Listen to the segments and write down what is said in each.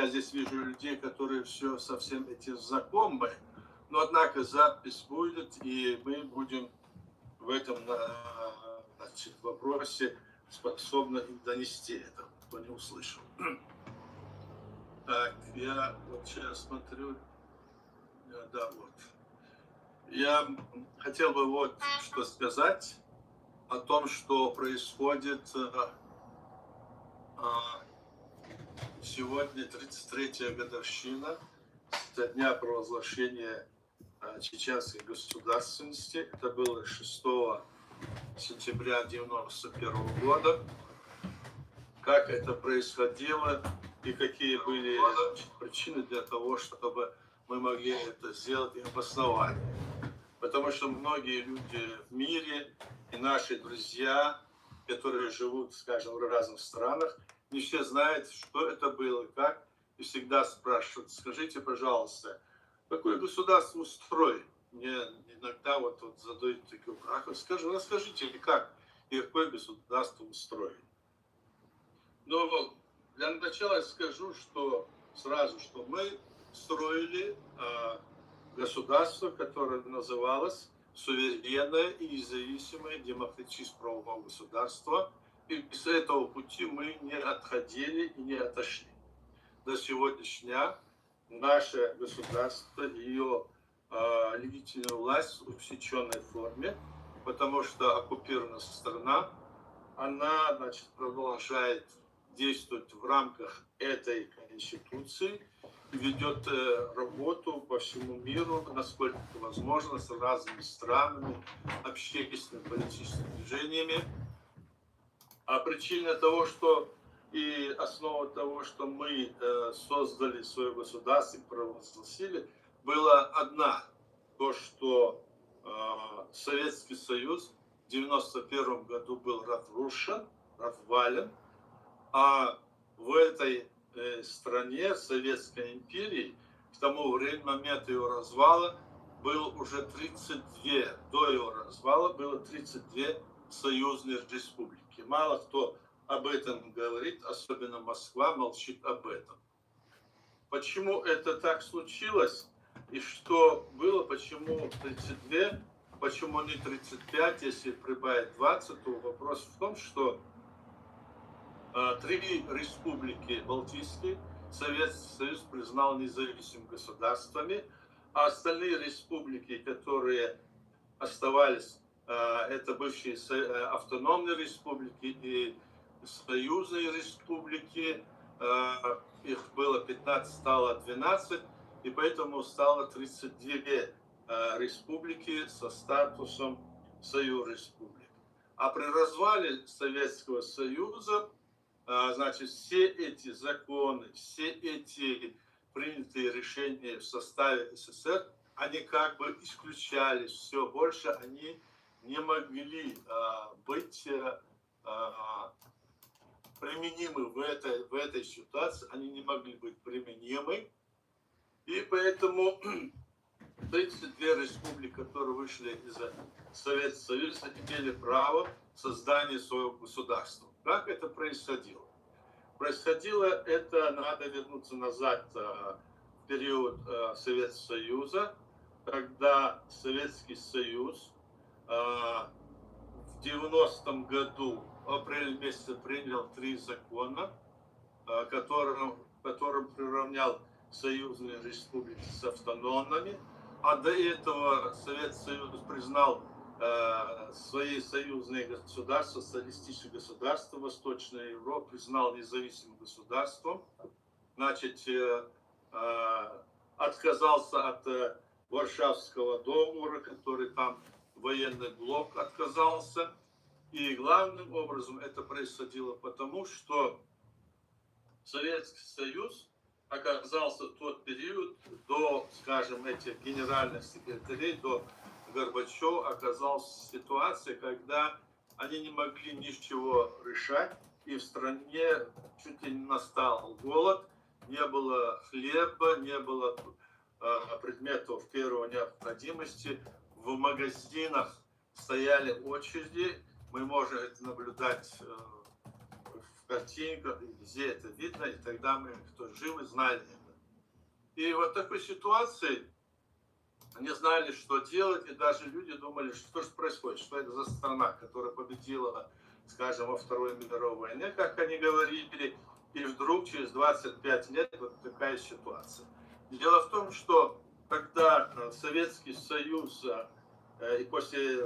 Я здесь вижу людей, которые все совсем этим знакомы, но однако запись будет, и мы будем в этом значит, вопросе способны донести это, кто не услышал. Так, я вот сейчас смотрю, да, вот. Я хотел бы вот что сказать о том, что происходит сегодня 33-я годовщина со дня провозглашения чеченской государственности. Это было 6 сентября 1991 года. Как это происходило и какие были причины для того, чтобы мы могли это сделать и обосновать. Потому что многие люди в мире и наши друзья, которые живут, скажем, в разных странах, не все знают, что это было, как, и всегда спрашивают: скажите, пожалуйста, какое государство устроено? Мне иногда вот задают такой вопрос: расскажите, как и какое государство устроено. Но для начала я скажу, что сразу, что мы строили государство, которое называлось суверенное и независимое демократическое правовое государство. И с этого пути мы не отходили и не отошли. До сегодняшнего дня наше государство, ее легитимная власть в усеченной форме, потому что оккупированная страна, она, значит, продолжает действовать в рамках этой конституции и ведет работу по всему миру, насколько возможно, с разными странами, общественными, политическими движениями. А причина того, что и основа того, что мы создали свое государство и провозгласили, была одна. То, что Советский Союз в 1991 году был разрушен, развален, а в этой стране, Советской империи, к тому времени, момента его развала, было уже 32, до его развала было 32 союзные республики. Мало кто об этом говорит, особенно Москва молчит об этом. Почему это так случилось и что было, почему 32, почему не 35, если прибавить 20, то вопрос в том, что 3 республики балтийские Советский Союз признал независимыми государствами, а остальные республики, которые оставались, это бывшие автономные республики и союзные республики, их было 15, стало 12, и поэтому стало 32 республики со статусом союз республик. А при развале Советского Союза, значит, все эти законы, все эти принятые решения в составе СССР, они как бы исключались, все больше они не могли быть применимы в этой ситуации, они не могли быть применимы, и поэтому 32 республики, которые вышли из Советского Союза, имели право создания своего государства. Как это происходило? Происходило это, надо вернуться назад в период Советского Союза, когда Советский Союз в 90-м году, в апреле месяце, принял 3 закона, которым приравнял союзные республики с автономными, а до этого Советский Союз признал свои союзные государства, социалистические государства Восточной Европы, признал независимым государством, значит, отказался от Варшавского договора, который там военный блок отказался. И главным образом это происходило потому, что Советский Союз оказался в тот период до, скажем, этих генеральных секретарей, до Горбачева, оказался в ситуации, когда они не могли ничего решать, и в стране чуть ли не настал голод, не было хлеба, не было предметов первой необходимости, в магазинах стояли очереди, мы можем это наблюдать картинках, везде это видно, и тогда мы, кто живы, знали это. И вот в такой ситуации не знали, что делать, и даже люди думали, что же происходит, что это за страна, которая победила, скажем, во Второй мировой войне, как они говорили, и вдруг через 25 лет вот такая ситуация. Дело в том, что когда Советский Союз и после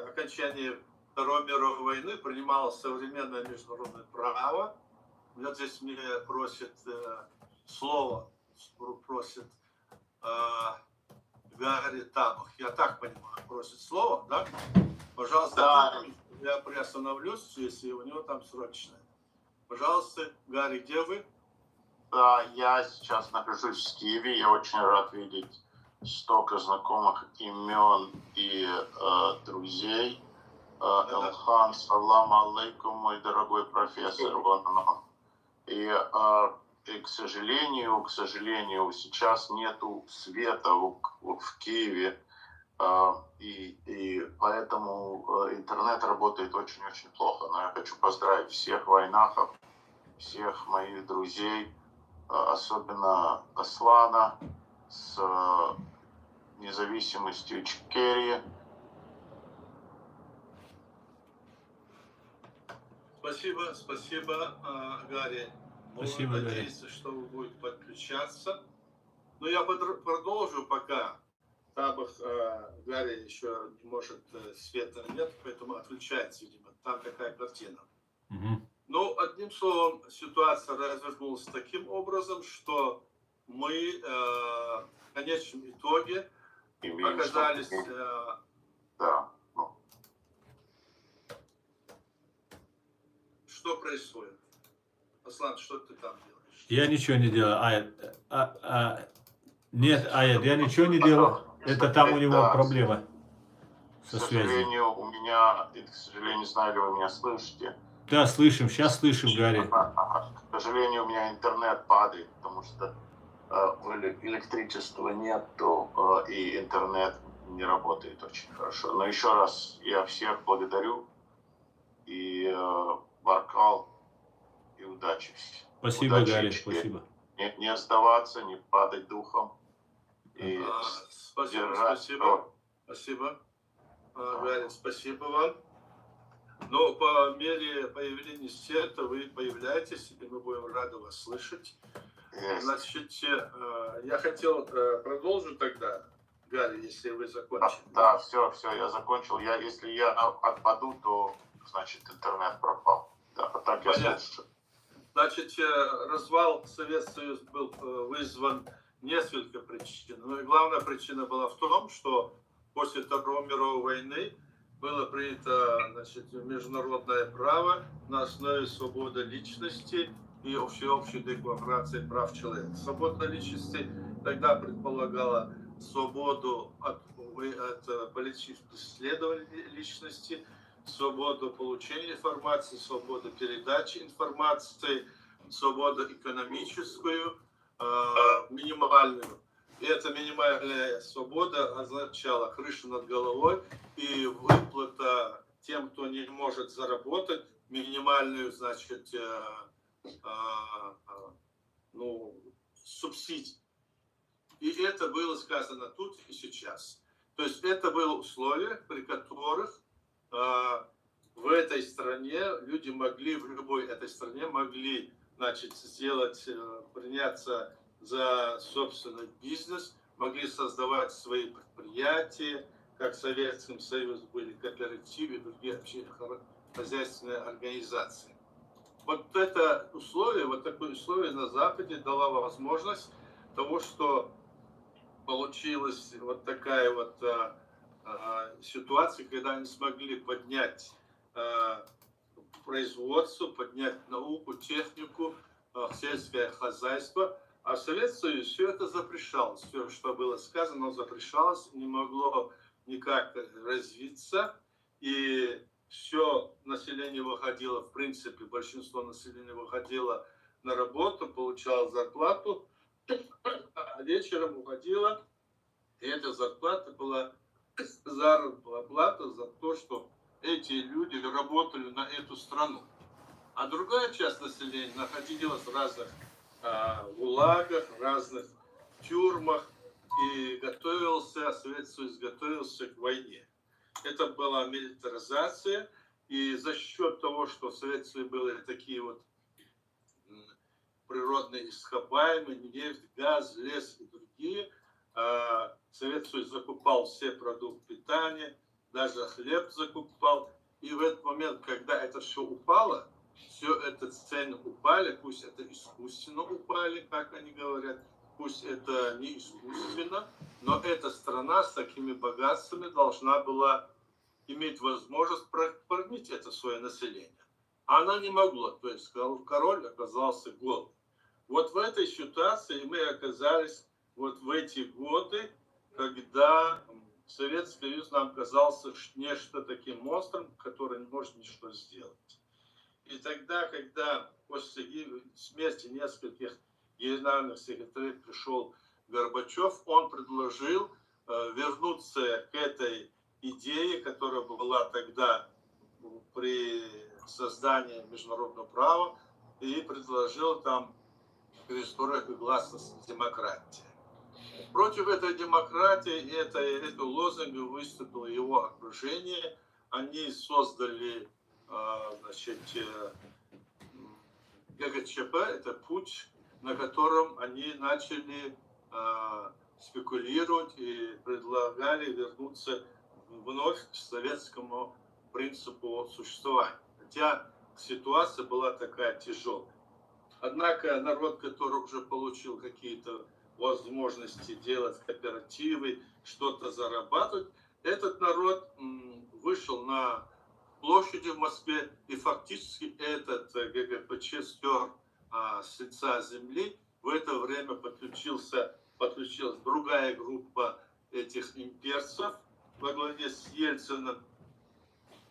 окончания Второй мировой войны принимал современное международное право, вот здесь меня просит слово, просит Гарри Табах, я так понимаю, просит слово, да? Пожалуйста, Да. я приостановлюсь, если у него там срочное. Пожалуйста, Гарри, где вы? Да, я сейчас нахожусь в Киеве. Я очень рад видеть столько знакомых имен и друзей. Элхан, салам алейкум, мой дорогой профессор. И к сожалению, сейчас нету света в Киеве. И поэтому интернет работает очень-очень плохо. Но я хочу поздравить всех войнахов, всех моих друзей, особенно Аслана с независимостью Ичкерии. Спасибо, Гарри. Спасибо, Надеюсь, что вы будете подключаться. Но я продолжу пока. Табах Гарри еще не может, света нет, поэтому отключается, видимо. Там такая картина. Угу. Ну, одним словом, ситуация развернулась таким образом, что мы в конечном итоге оказались... Да. Что происходит? Аслан, что ты там делаешь? Я ничего не делаю. Нет, Аят, я ничего не делаю. Это там у него проблема со К связью. сожалению, у меня, к сожалению, не знаю, ли вы меня слышите. Да, слышим, сейчас слышим, Гарри. К сожалению, у меня интернет падает, потому что электричества нету, и интернет не работает очень хорошо. Но еще раз я всех благодарю, и Баркал, и удачи. Спасибо, удачи, Гарри, спасибо. Не сдаваться, не падать духом. И Спасибо, Гарри, спасибо вам. Но по мере появления света вы появляетесь, и мы будем рады вас слышать. Значит, я хотел продолжить тогда, Гарри, если вы закончили. Да, все, я закончил. Если я отпаду, то, значит, интернет пропал. Да, а так я слышу. Значит, развал Советского Союза был вызван несколько причин. Но и главная причина была в том, что после Второй мировой войны было принято, значит, международное право на основе свободы личности и всеобщей декларации прав человека. Свобода личности тогда предполагала свободу от политических исследований личности, свободу получения информации, свободу передачи информации, свободу экономическую, минимальную. И эта минимальная свобода означала крышу над головой и выплата тем, кто не может заработать, минимальную, значит, субсидию. И это было сказано тут и сейчас. То есть это было условие, при которых в этой стране люди могли, в любой этой стране могли, значит, приняться за собственный бизнес, могли создавать свои предприятия, как в Советском Союзе были кооперативы и другие общехозяйственные организации. Вот это условие, вот такое условие на Западе дало возможность того, что получилась вот такая вот ситуация, когда они смогли поднять производство, поднять науку, технику, сельское хозяйство. А в Советском Союзе все это запрещалось. Все, что было сказано, запрещалось, не могло никак развиться. И все население выходило, в принципе, большинство населения выходило на работу, получало зарплату, а вечером уходило. И эта зарплата была заработная плата за то, что эти люди работали на эту страну. А другая часть населения находилась в разных гулагах, разных тюрьмах, и Советский Союз готовился к войне. Это была милитаризация, и за счет того, что в Советском Союзе были такие вот природные ископаемые, нефть, газ, лес и другие, Советский Союз закупал все продукты питания, даже хлеб закупал. И в этот момент, когда это все упало, все это цены упали, пусть это искусственно упали, как они говорят, пусть это не искусственно, но эта страна с такими богатствами должна была иметь возможность прокормить это свое население. Она не могла, то есть король оказался голым. Вот в этой ситуации мы оказались вот в эти годы, когда Советский Союз нам казался нечто таким монстром, который не может ничего сделать. И тогда, когда после смерти нескольких генеральных секретарей пришел Горбачев, он предложил вернуться к этой идее, которая была тогда при создании международного права, и предложил там перестройку гласности демократии. Против этой демократии, этой лозунга выступило его окружение. Они создали ГКЧП, это путь, на котором они начали спекулировать и предлагали вернуться вновь к советскому принципу существования. Хотя ситуация была такая тяжелая. Однако народ, который уже получил какие-то возможности делать кооперативы, что-то зарабатывать, этот народ вышел на площади в Москве, и фактически этот ГКПЧ стер с лица земли. В это время подключилась другая группа этих имперцев во главе с Ельциным.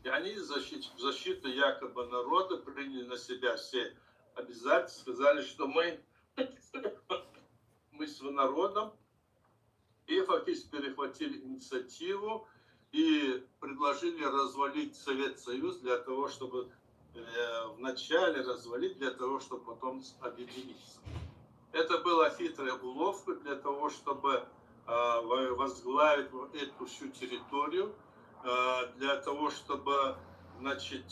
И они в защиту якобы народа приняли на себя все обязательства, сказали, что мы с народом, и фактически перехватили инициативу и предложили развалить Советский Союз для того, чтобы вначале развалить, для того, чтобы потом объединиться. Это была хитрая уловка для того, чтобы возглавить эту всю территорию, для того, чтобы, значит,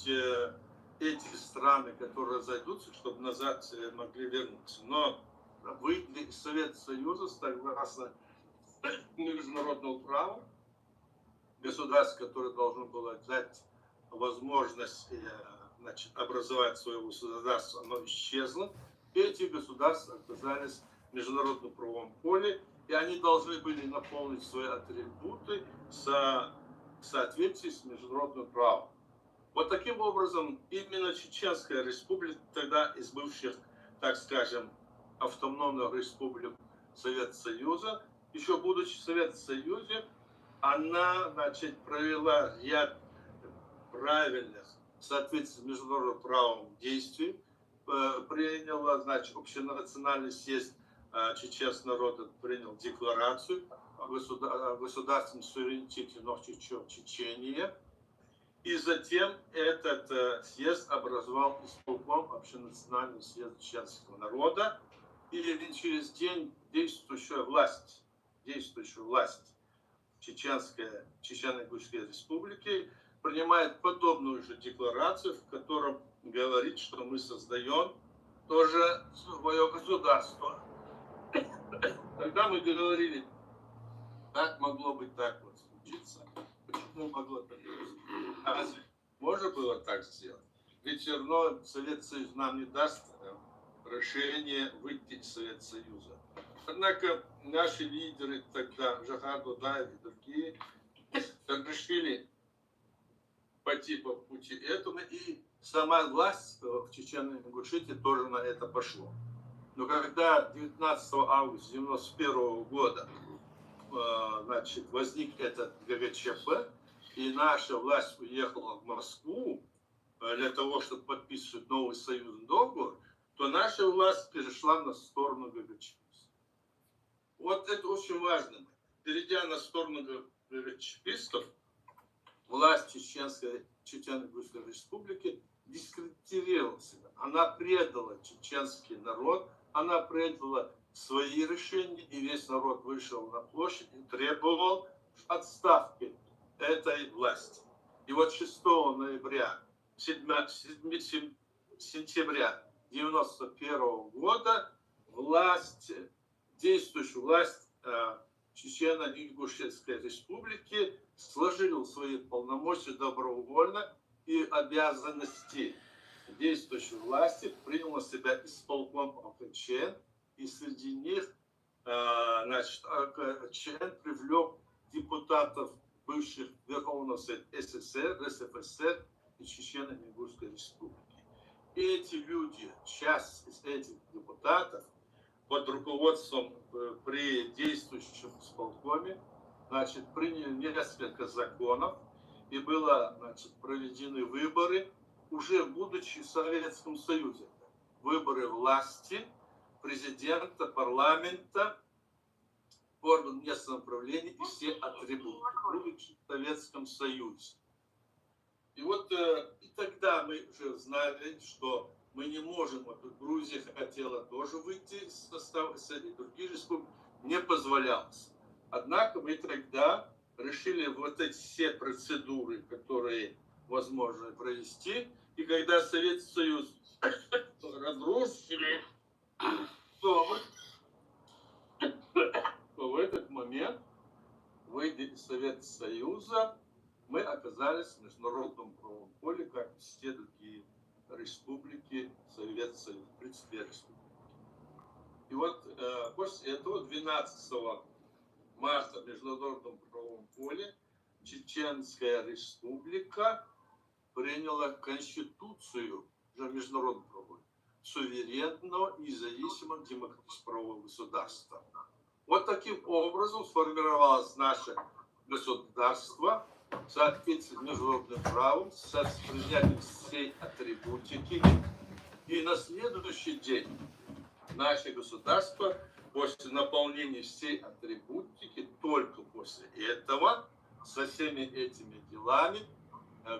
эти страны, которые разойдутся, чтобы назад могли вернуться. Но выйти из Советского Союза, согласно международному праву, государство, которое должно было дать возможность образовать свое государство, оно исчезло. И эти государства оказались в международном правовом поле, и они должны были наполнить свои атрибуты в соответствии с международным правом. Вот таким образом именно Чеченская республика, тогда из бывших, так скажем, автономных республик Советского Союза, еще будучи в Советском Союзе, она, значит, провела ряд правильных, в соответствии с международным правом действий, приняла, значит, общенациональный съезд чеченского народа принял декларацию о государственном суверенитете Чечении. И затем этот съезд образовал исполком общенационального съезда чеченского народа. И через день действующая власть Чечено-Ингушской республики принимает подобную же декларацию, в котором говорит, что мы создаем тоже свое государство. Тогда мы говорили, как могло быть так вот случиться, почему могло так быть? Разве можно было так сделать? Ведь все равно Советский Союз нам не даст решение выйти из Советского Союза. Однако наши лидеры тогда, Жохар Дудаев и другие, решили пойти по пути этому, и сама власть в Чечено-Ингушетии тоже на это пошла. Но когда 19 августа 1991 года значит, возник этот ГКЧП, и наша власть уехала в Москву для того, чтобы подписывать новый союзный договор, то наша власть перешла на сторону ГКЧП. Вот это очень важно. Перейдя на сторону ГКЧПистов, власть Чечено-Ингушской республики дискредитировала себя. Она предала чеченский народ, она предала свои решения, и весь народ вышел на площадь и требовал отставки этой власти. И вот 6 ноября, сентября 1991 года действующая власть Чечено-Ингушетской республики сложила свои полномочия добровольно, и обязанности действующей власти принял на себя исполком ОКЧН, и среди них ОКЧН привлек депутатов бывших Верховного Совета СССР, РСФСР и Чечено-Ингушской республики. И эти люди, часть из этих депутатов, под руководством при действующем исполкоме, приняли несколько законов, и было, проведены выборы, уже будучи в Советском Союзе. Выборы власти, президента, парламента, орган местного управления и все атрибуты, будучи в Советском Союзе. И вот и тогда мы уже знали, что мы не можем, вот Грузия хотела тоже выйти из состава СССР, и другие республики, не позволялось. Однако мы тогда решили вот эти все процедуры, которые возможно провести, и когда Советский Союз разрушили, то в этот момент, выйдя из Советского Союза, мы оказались в международном правовом поле, как и все другие республики Советского Союза, 32 республики. И вот после этого 12 марта в международном правовом поле Чеченская республика приняла конституцию уже международного правового суверенного и независимого демократического правового государства. Вот таким образом сформировалось наше государство в соответствии с международным правом, с принятием всей атрибутики. И на следующий день наше государство, после наполнения всей атрибутики, только после этого, со всеми этими делами,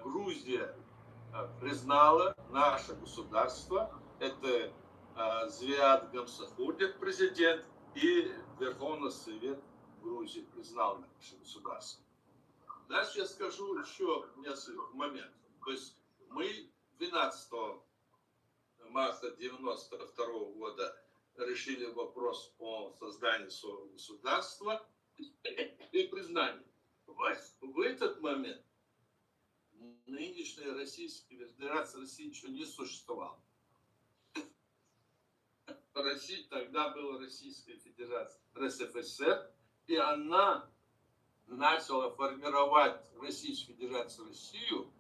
Грузия признала наше государство. Это Зviad Gamsakhuldiev, президент, и Верховный Совет Грузии признал наше государство. Дальше я скажу еще несколько моментов. То есть мы 12 марта 1992 года решили вопрос о создании своего государства и признании. В этот момент нынешняя Российская Федерация России еще не существовала. Россия тогда была Российская Федерация РСФСР, и она начала формировать Российскую Федерацию Россию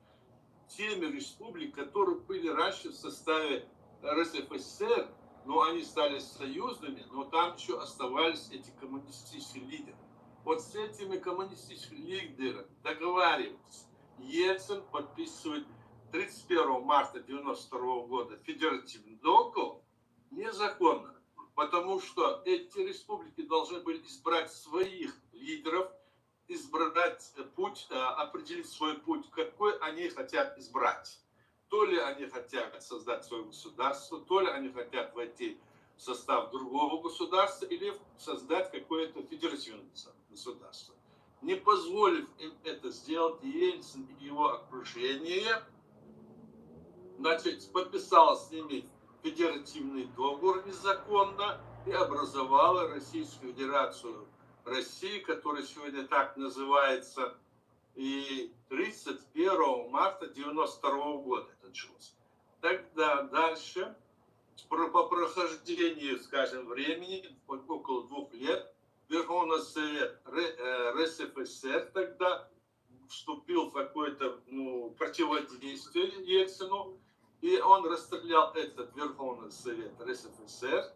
теми республиками, которые были раньше в составе РСФСР, но они стали союзными, но там еще оставались эти коммунистические лидеры. Вот с этими коммунистическими лидерами договаривались. Ельцин подписывает 31 марта 1992 года федеративный договор незаконно, потому что эти республики должны были избрать своих лидеров, избрать путь, определить свой путь, какой они хотят избрать. То ли они хотят создать свое государство, то ли они хотят войти в состав другого государства или создать какое-то федеративное государство. Не позволив им это сделать, Ельцин и его окружение, подписал с ними федеративный договор незаконно и образовала Российскую Федерацию России, которая сегодня так называется, и 31 марта 1992 года это началось. Тогда дальше, по прохождении, скажем, времени, около 2 лет, Верховный Совет РСФСР тогда вступил в какое-то противодействие Ельцину, и он расстрелял этот Верховный Совет РСФСР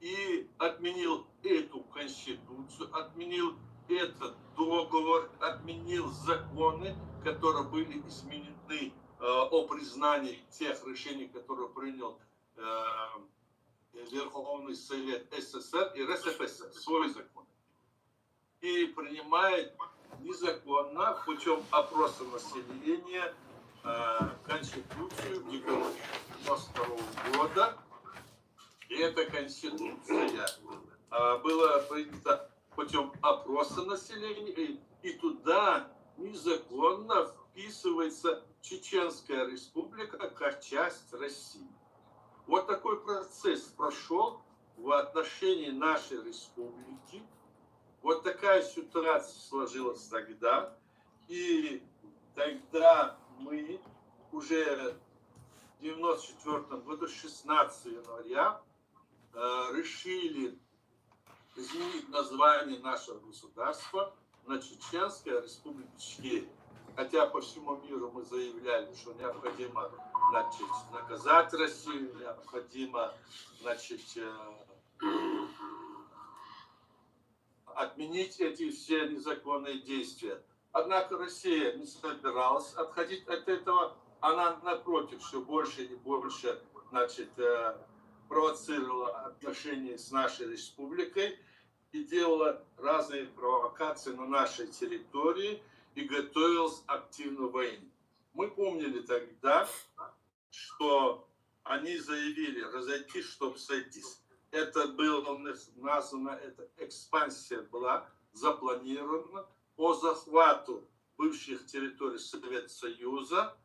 и отменил эту конституцию, отменил этот договор, отменил законы, которые были изменены о признании тех решений, которые принял Верховный Совет СССР и РСФСР, свой закон. И принимает незаконно путем опроса населения Конституцию в декабре 1992 года. И эта конституция была принята путем опроса населения, и туда незаконно вписывается Чеченская республика как часть России. Вот такой процесс прошел в отношении нашей республики. Вот такая ситуация сложилась тогда. И тогда мы уже в 1994 году, 16 января, решили изменить название нашего государства на Чеченская республика Чечня. Хотя по всему миру мы заявляли, что необходимо, значит, наказать Россию, необходимо, значит, отменить эти все незаконные действия. Однако Россия не собиралась отходить от этого. Она, напротив, все больше и больше, значит, провоцировала отношения с нашей республикой и делала разные провокации на нашей территории и готовилась к активной войне. Мы помнили тогда, что они заявили разойтись, чтобы сойтись. Это было названо, эта экспансия была запланирована по захвату бывших территорий Советского Союза.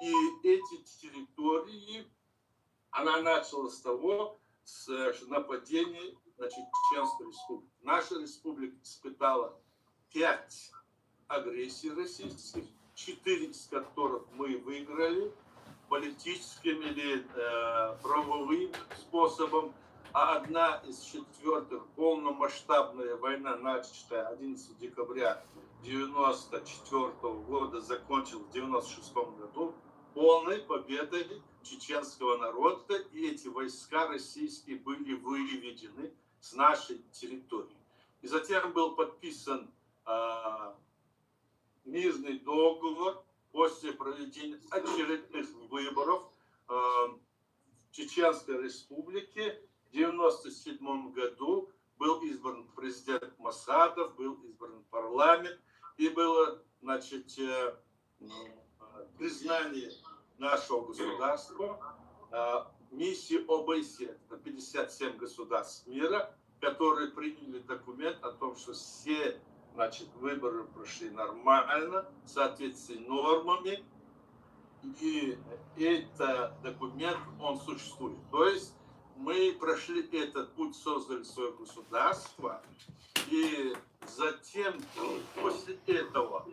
И эти территории, она начала с того, с нападения на Чеченскую республику. Наша республика испытала 5 агрессий российских, 4 из которых мы выиграли политическим или правовым способом, а одна из 4 полномасштабная война, начатая 11 декабря 1994 года, закончилась в 1996 году полной победой чеченского народа, и эти войска российские были выведены с нашей территории. И затем был подписан мирный договор после проведения очередных выборов в Чеченской республике. В 1997 году был избран президент Масадов, был избран парламент, и было, значит, признание нашего государства миссии ОБСЕ, это 57 государств мира, которые приняли документ о том, что все, значит, выборы прошли нормально, в соответствии с нормами, и этот документ, он существует. То есть мы прошли этот путь, создали свое государство, и затем, после этого,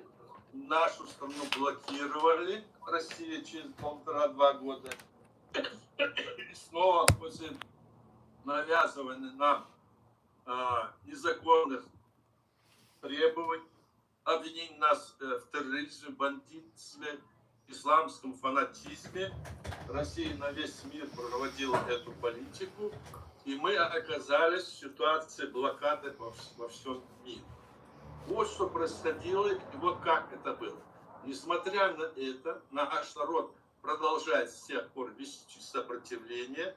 нашу страну блокировали, Россия, через 1,5-2 года. И снова после навязывания нам незаконных требований, обвинений нас в терроризме, бандитстве, исламском фанатизме, Россия на весь мир проводила эту политику, и мы оказались в ситуации блокады во всем мире. Вот что происходило, и вот как это было. Несмотря на это, наш народ продолжает с тех пор вести сопротивление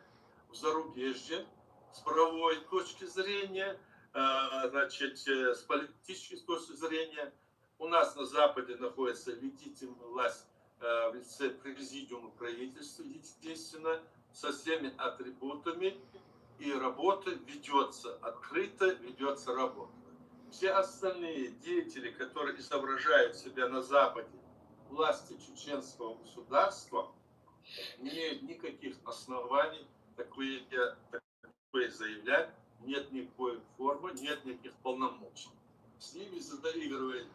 в зарубежье с правовой точки зрения, значит, с политической точки зрения. У нас на Западе находится легитимная власть в лице президиума правительства, естественно, со всеми атрибутами, и работа ведется открыто, ведется работа. Все остальные деятели, которые изображают себя на Западе власти чеченского государства, не имеют никаких оснований такое заявлять, нет никакой формы, нет никаких полномочий. С ними заигрывает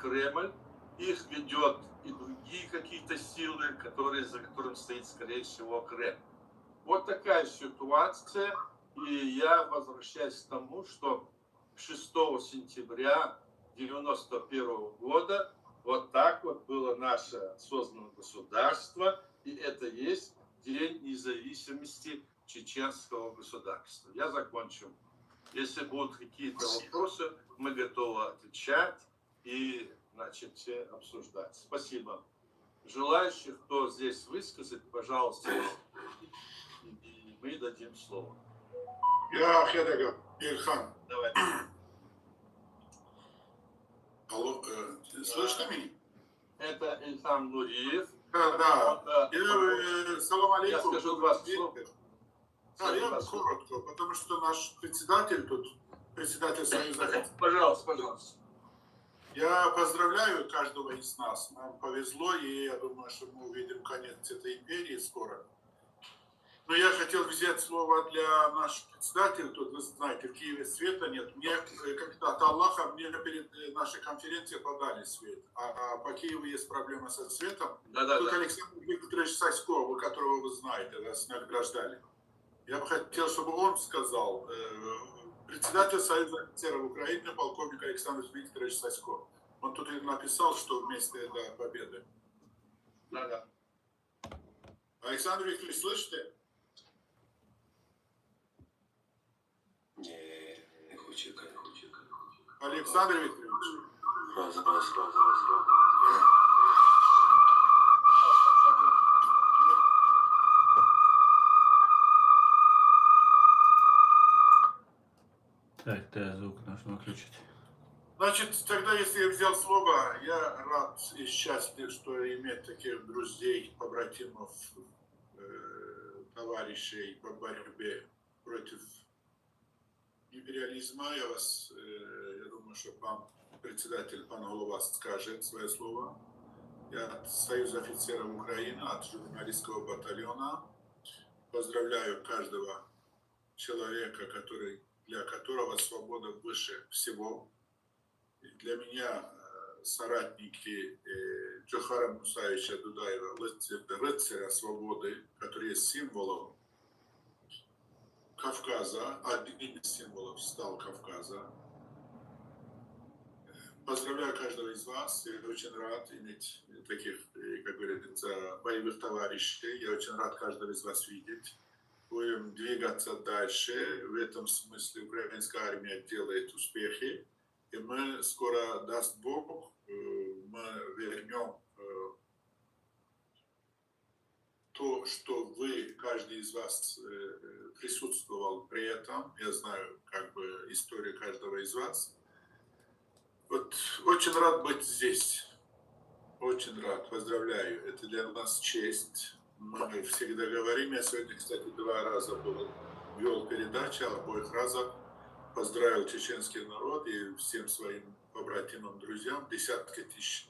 Кремль, их ведет и другие какие-то силы, за которым стоит, скорее всего, Кремль. Вот такая ситуация, и я возвращаюсь к тому, что 6 сентября 1991 года вот так вот было наше создано государство, и это есть День независимости чеченского государства. Я закончу. Если будут какие-то вопросы, мы готовы отвечать и, значит, обсуждать. Спасибо. Желающих, кто здесь высказать, пожалуйста, и мы дадим слово. Я Хедега, Ильхан. Давай. Алло, слышно меня? это Ильхам Нуриев. Да. Он, Салам я алейкум. скажу два слова. Да, я коротко, потому что наш председатель тут, председатель Союза. Пожалуйста, пожалуйста. Я поздравляю каждого из нас. Нам повезло, и я думаю, что мы увидим конец этой империи скоро. Но я хотел взять слово для нашего председателя. Тут, вы знаете, в Киеве света нет. Мне, как-то от Аллаха, мне перед нашей конференцией подали свет. А по Киеву есть проблема со светом. Тут Александр Викторович Саськов, которого вы знаете, нас награждали. Я бы хотел, чтобы он сказал, председатель Союза офицеров Украины, полковник Александр Викторович Саськов. Он тут и написал, что вместе до победы. Да. Александр Викторович, слышите? Не хочу. Александр Викторович. Раз. Так, да, звук нужно выключить. Значит, тогда, если я взял слово, я рад и счастлив, что иметь таких друзей, побратимов, товарищей по борьбе против империализма. Я думаю, что пан председатель, пан Голова скажет свое слово. Я от Союза офицеров Украины, от журналистского батальона поздравляю каждого человека, для которого свобода выше всего. И для меня соратники Джохара Мусаевича Дудаева, рыцаря свободы, который есть символом Кавказа, одним из символов стал Кавказа. Поздравляю каждого из вас. Я очень рад иметь таких, как говорится, боевых товарищей. Я очень рад каждого из вас видеть. Будем двигаться дальше. В этом смысле украинская армия делает успехи. И мы скоро, даст Бог, мы вернем то, что вы, каждый из вас присутствовал при этом. Я знаю как бы историю каждого из вас. Вот очень рад быть здесь. Очень рад. Поздравляю. Это для нас честь. Мы всегда говорим. Я сегодня, кстати, 2 раза вел передачи, обоих разах поздравил чеченский народ и всем своим побратимам, друзьям. Десятки тысяч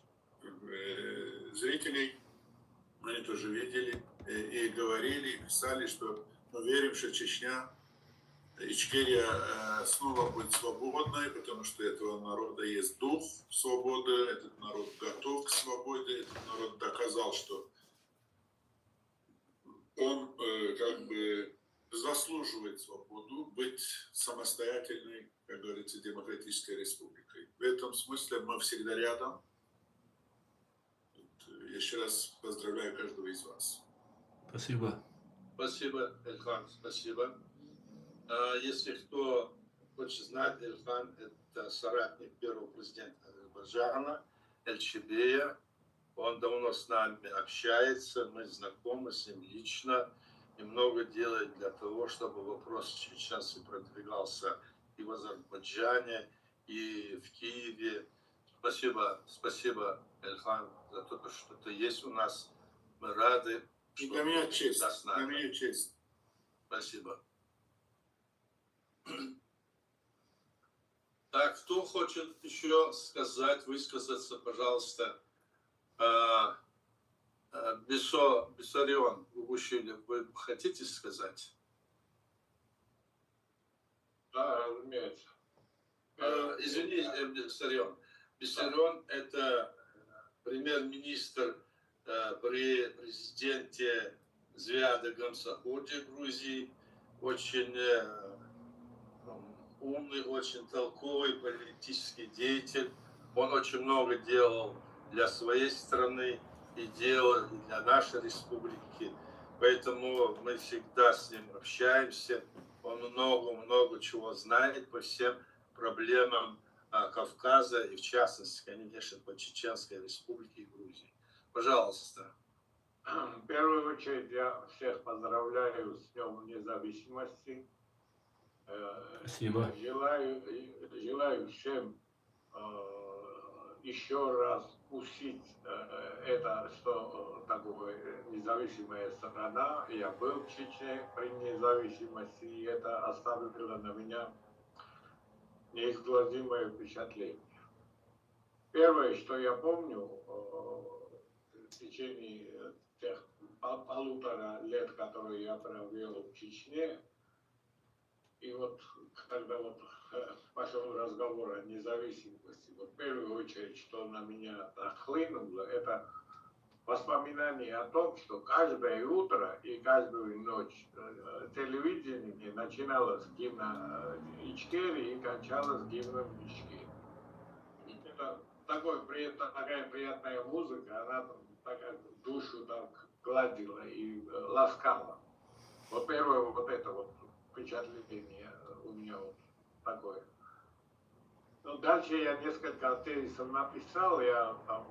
зрителей. Мы это тоже видели и говорили, и писали, что мы верим, что Чечня, Ичкерия снова будет свободной, потому что этого народа есть дух свободы, этот народ готов к свободе, этот народ доказал, что он как бы заслуживает свободу, быть самостоятельной, как говорится, демократической республикой. В этом смысле мы всегда рядом. Еще раз поздравляю каждого из вас. Спасибо. Спасибо, Ильхан, спасибо. Если кто хочет знать, Ильхан – это соратник первого президента Азербайджана, Эльчебея. Он давно с нами общается, мы знакомы с ним лично и много делает для того, чтобы вопрос чеченцев продвигался и в Азербайджане, и в Киеве. Спасибо, Ильхан, за то, что ты есть у нас. Мы рады. И для меня честь. Для меня честь. Спасибо. Так, кто хочет еще сказать, высказаться, пожалуйста. Бессарион, вы хотите сказать? Да, разумеется. Извините, Бессарион. Бессарион – это премьер-министр при президенте Зиаде Гамсахурде Грузии. Очень умный, очень толковый политический деятель. Он очень много делал для своей страны и делал и для нашей республики. Поэтому мы всегда с ним общаемся. Он много чего знает по всем проблемам Кавказа и в частности, конечно, по Чеченской республике и Грузии. Пожалуйста. В первую очередь я всех поздравляю с Днем Независимости. Спасибо. Желаю всем еще раз вкусить это, что такое независимая страна. Я был в Чечне при независимости, и это оставило на меня неизгладимое впечатление. Первое, что я помню в течение тех полутора лет, которые я провел в Чечне, и вот когда вот пошел разговор о независимости, вот в первую очередь, что на меня нахлынуло, это воспоминание о том, что каждое утро и каждую ночь телевидение начиналось с гимна Ичкерии и кончалось гимном Ичкерии. Это такая приятная музыка, она такая душу так гладила и ласкала. Вот первое вот это вот впечатление у меня вот такое. Ну, дальше я несколько тезисов написал, я там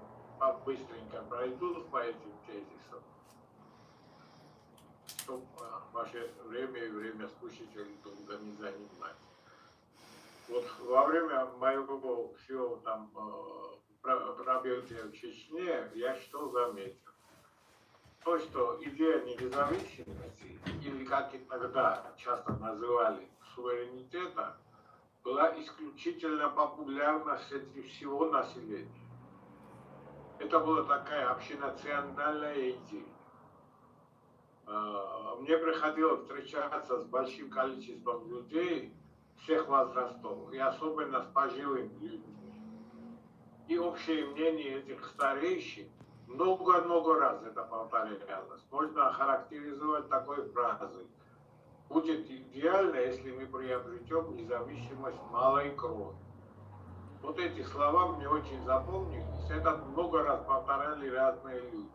быстренько пройду по этим тезисам, чтобы ваше время и время слушателей долго не занимать. Вот во время моего всего там пробытия в Чечне я что заметил? То, что идея независимости, или как и тогда часто называли суверенитета, была исключительно популярна среди всего населения. Это была такая общенациональная идея. Мне приходилось встречаться с большим количеством людей всех возрастов, и особенно с пожилыми людьми. И общее мнение этих старейшин много-много раз это повторялось. Можно охарактеризовать такой фразой: будет идеально, если мы приобретем независимость малой крови. Вот эти слова мне очень запомнились. Это много раз повторяли разные люди.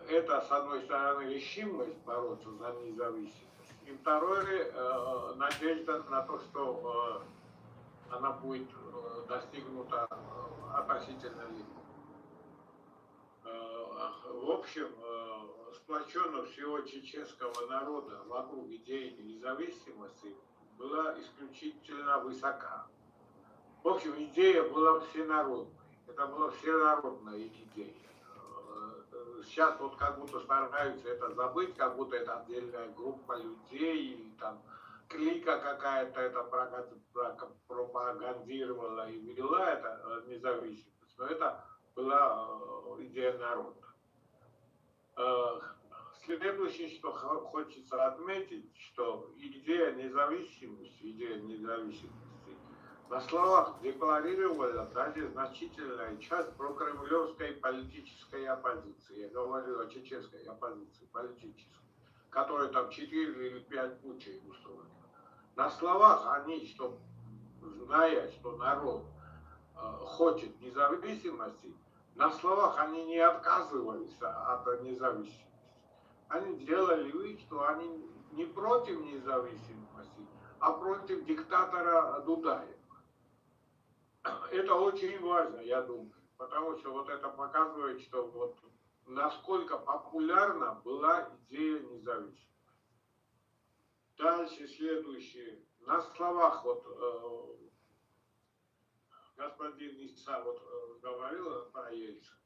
Это, с одной стороны, решимость бороться за независимость. И второе, надежда на то, что она будет достигнута относительно легко. В общем, сплоченность всего чеченского народа вокруг идеи независимости была исключительно высока. В общем, идея была всенародной. Это была всенародная идея. Сейчас вот как будто стараются это забыть, как будто это отдельная группа людей или там клика какая-то это пропагандировала и вела это независимость. Но это была идея народа. Следующее, что хочется отметить, что идея независимости на словах декларировала даже значительная часть прокремлевской политической оппозиции. Я говорю о чеченской оппозиции политической, которая там 4 или 5 путчей устроила. На словах они, что, зная, что народ хочет независимости, на словах они не отказывались от независимости. Они делали вид, что они не против независимости, а против диктатора Дудаева. Это очень важно, я думаю, потому что вот это показывает, что вот насколько популярна была идея независимости. Дальше следующее. На словах вот господин Иса вот говорил про Ельцина.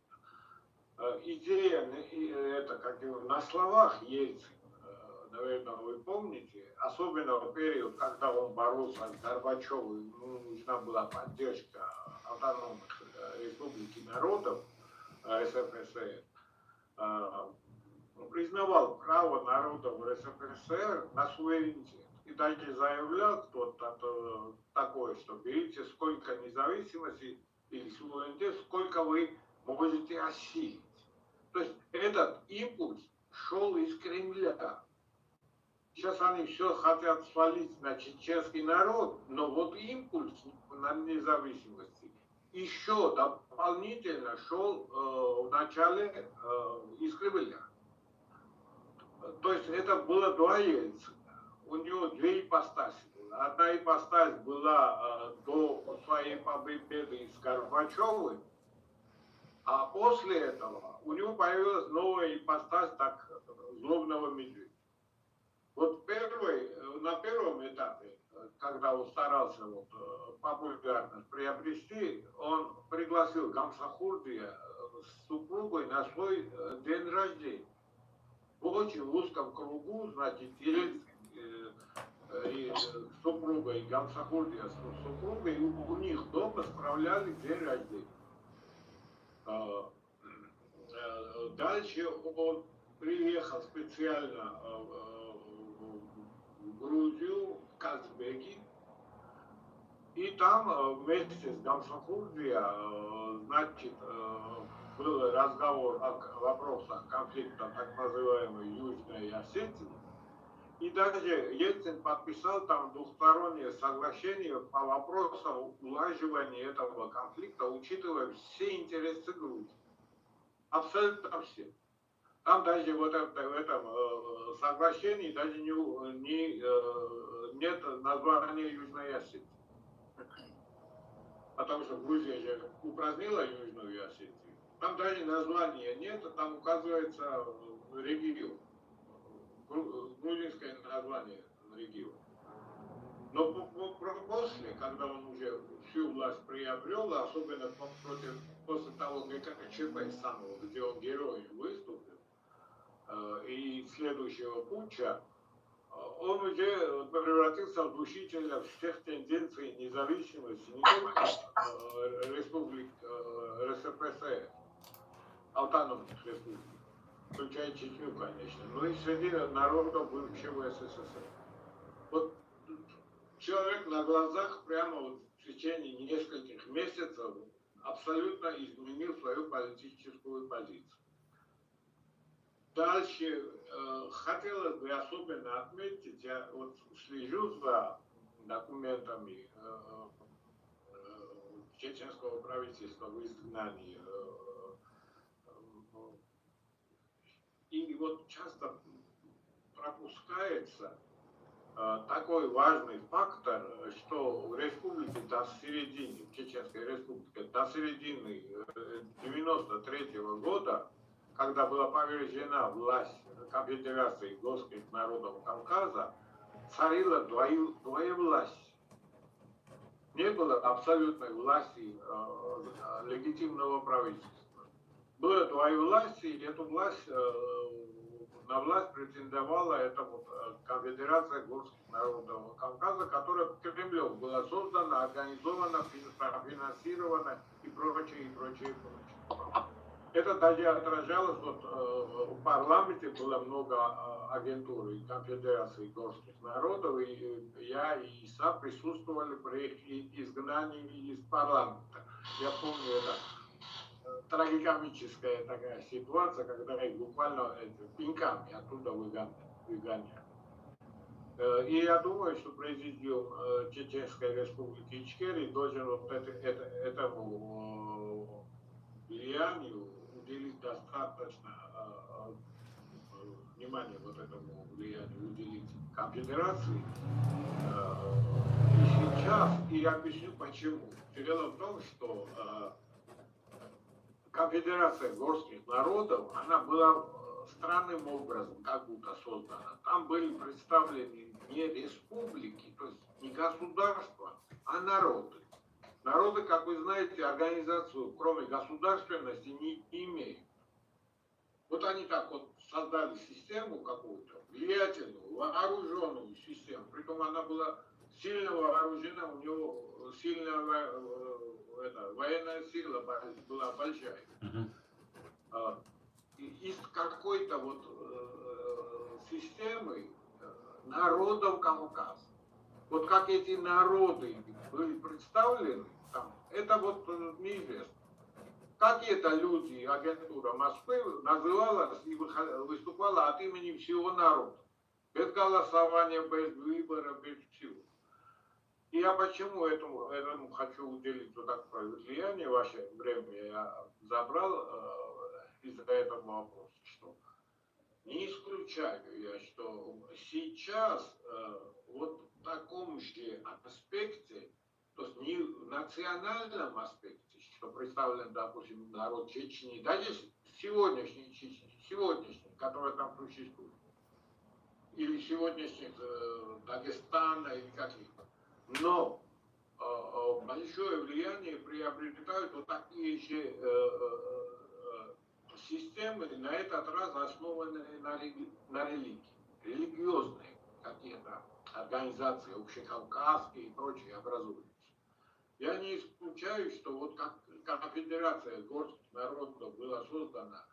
Идея, это как его, на словах Ельцин, наверное, вы помните, особенно в период, когда он боролся с Горбачевым, ему нужна была поддержка автономных республик и народов РСФСР, он признавал право народов РСФСР на суверенитет. И даже заявлял кто-то такое, что берите сколько независимости или суверенитет, сколько вы можете осилить. То есть этот импульс шел из Кремля. Сейчас они все хотят свалить на чеченский народ, но вот импульс на независимости еще дополнительно шел в начале из Кремля. То есть это было два Ельцина. У него две ипостаси было. Одна ипостась была до своей победы с Горбачевым, а после этого у него появилась новая ипостась, так, злобного медведя. Вот на первом этапе когда он старался вот, популярность приобрести, он пригласил Гамсахурдия с супругой на свой день рождения. В очень узком кругу, значит, Ельцин и супругой Гамсахурдия с супругой, у них дома справляли день рождения. Дальше он приехал специально в Грузию, в Казбеки, и там вместе с Гамсахурдия, значит, был разговор о вопросах конфликта так называемой Южной Осетии. И даже Ельцин подписал там двухстороннее соглашение по вопросам улаживания этого конфликта, учитывая все интересы Грузии. Абсолютно все. Там даже вот в этом соглашении даже нет названия Южной Осетии. Потому что Грузия же упразднила Южную Осетию. Там даже названия нет, там указывается регион. Грузинское название региона. Но после, когда он уже всю власть приобрел, особенно после того, как ЧП самого, где он героем выступил, и следующего путча, он уже превратился в душителя всех тенденций независимости не только республик РСФСР, автономных республик, включая Чечню, конечно, но и среди народов бывшего СССР. Вот человек на глазах прямо вот в течение нескольких месяцев абсолютно изменил свою политическую позицию. Дальше хотелось бы особенно отметить, я вот слежу за документами чеченского правительства в изгнании. И вот часто пропускается такой важный фактор, что в республике до середины, в Чеченской республике, до середины 1993 года, когда была повержена власть Конфедерации горских народов Кавказа, царила двоевластие. Не было абсолютной власти легитимного правительства. Было двоевластие, и эту власть, на власть претендовала эта вот Конфедерация горских народов Кавказа, которая Кремлем была создана, организована, финансирована и прочее, и прочее, и прочее. Это даже отражалось, вот в парламенте было много агентур и Конфедерации горских народов, и я и ИСА присутствовали при их изгнании из парламента. Я помню, это трагикомическая такая ситуация, когда их буквально пинками оттуда выгоняли. И я думаю, что президиум Чеченской республики Ичкерия должен вот этому влиянию уделить достаточно внимания, вот этому влиянию уделить конфедерации. И сейчас, и я объясню почему. Дело в том, что Конфедерация горских народов, она была странным образом как будто создана. Там были представлены не республики, то есть не государства, а народы. Народы, как вы знаете, организацию, кроме государственности, не имеют. Вот они так вот создали систему какую-то, влиятельную, вооруженную систему. Притом она была сильно вооружена, у него сильная военная сила была большая. Из какой-то вот системы народов Кавказа. Вот как эти народы были представлены, там, это вот неизвестно. Какие-то люди, агентура Москвы называлась и выступала от имени всего народа. Без голосования, без выбора, без всего. И я почему этому хочу уделить вот такое влияние, ваше время я забрал из-за этого вопроса, что не исключаю я, что сейчас вот в таком же аспекте, то есть не в национальном аспекте, что представлен, допустим, народ Чечни, даже сегодняшний Чечни, сегодняшний, который там существует, или сегодняшних Дагестана, или каких-то. Но большое влияние приобретают вот такие же системы, на этот раз основанные на религии, религиозные какие-то организации, общекавказские и прочие образуются. Я не исключаю, что вот как конфедерация горских народов была создана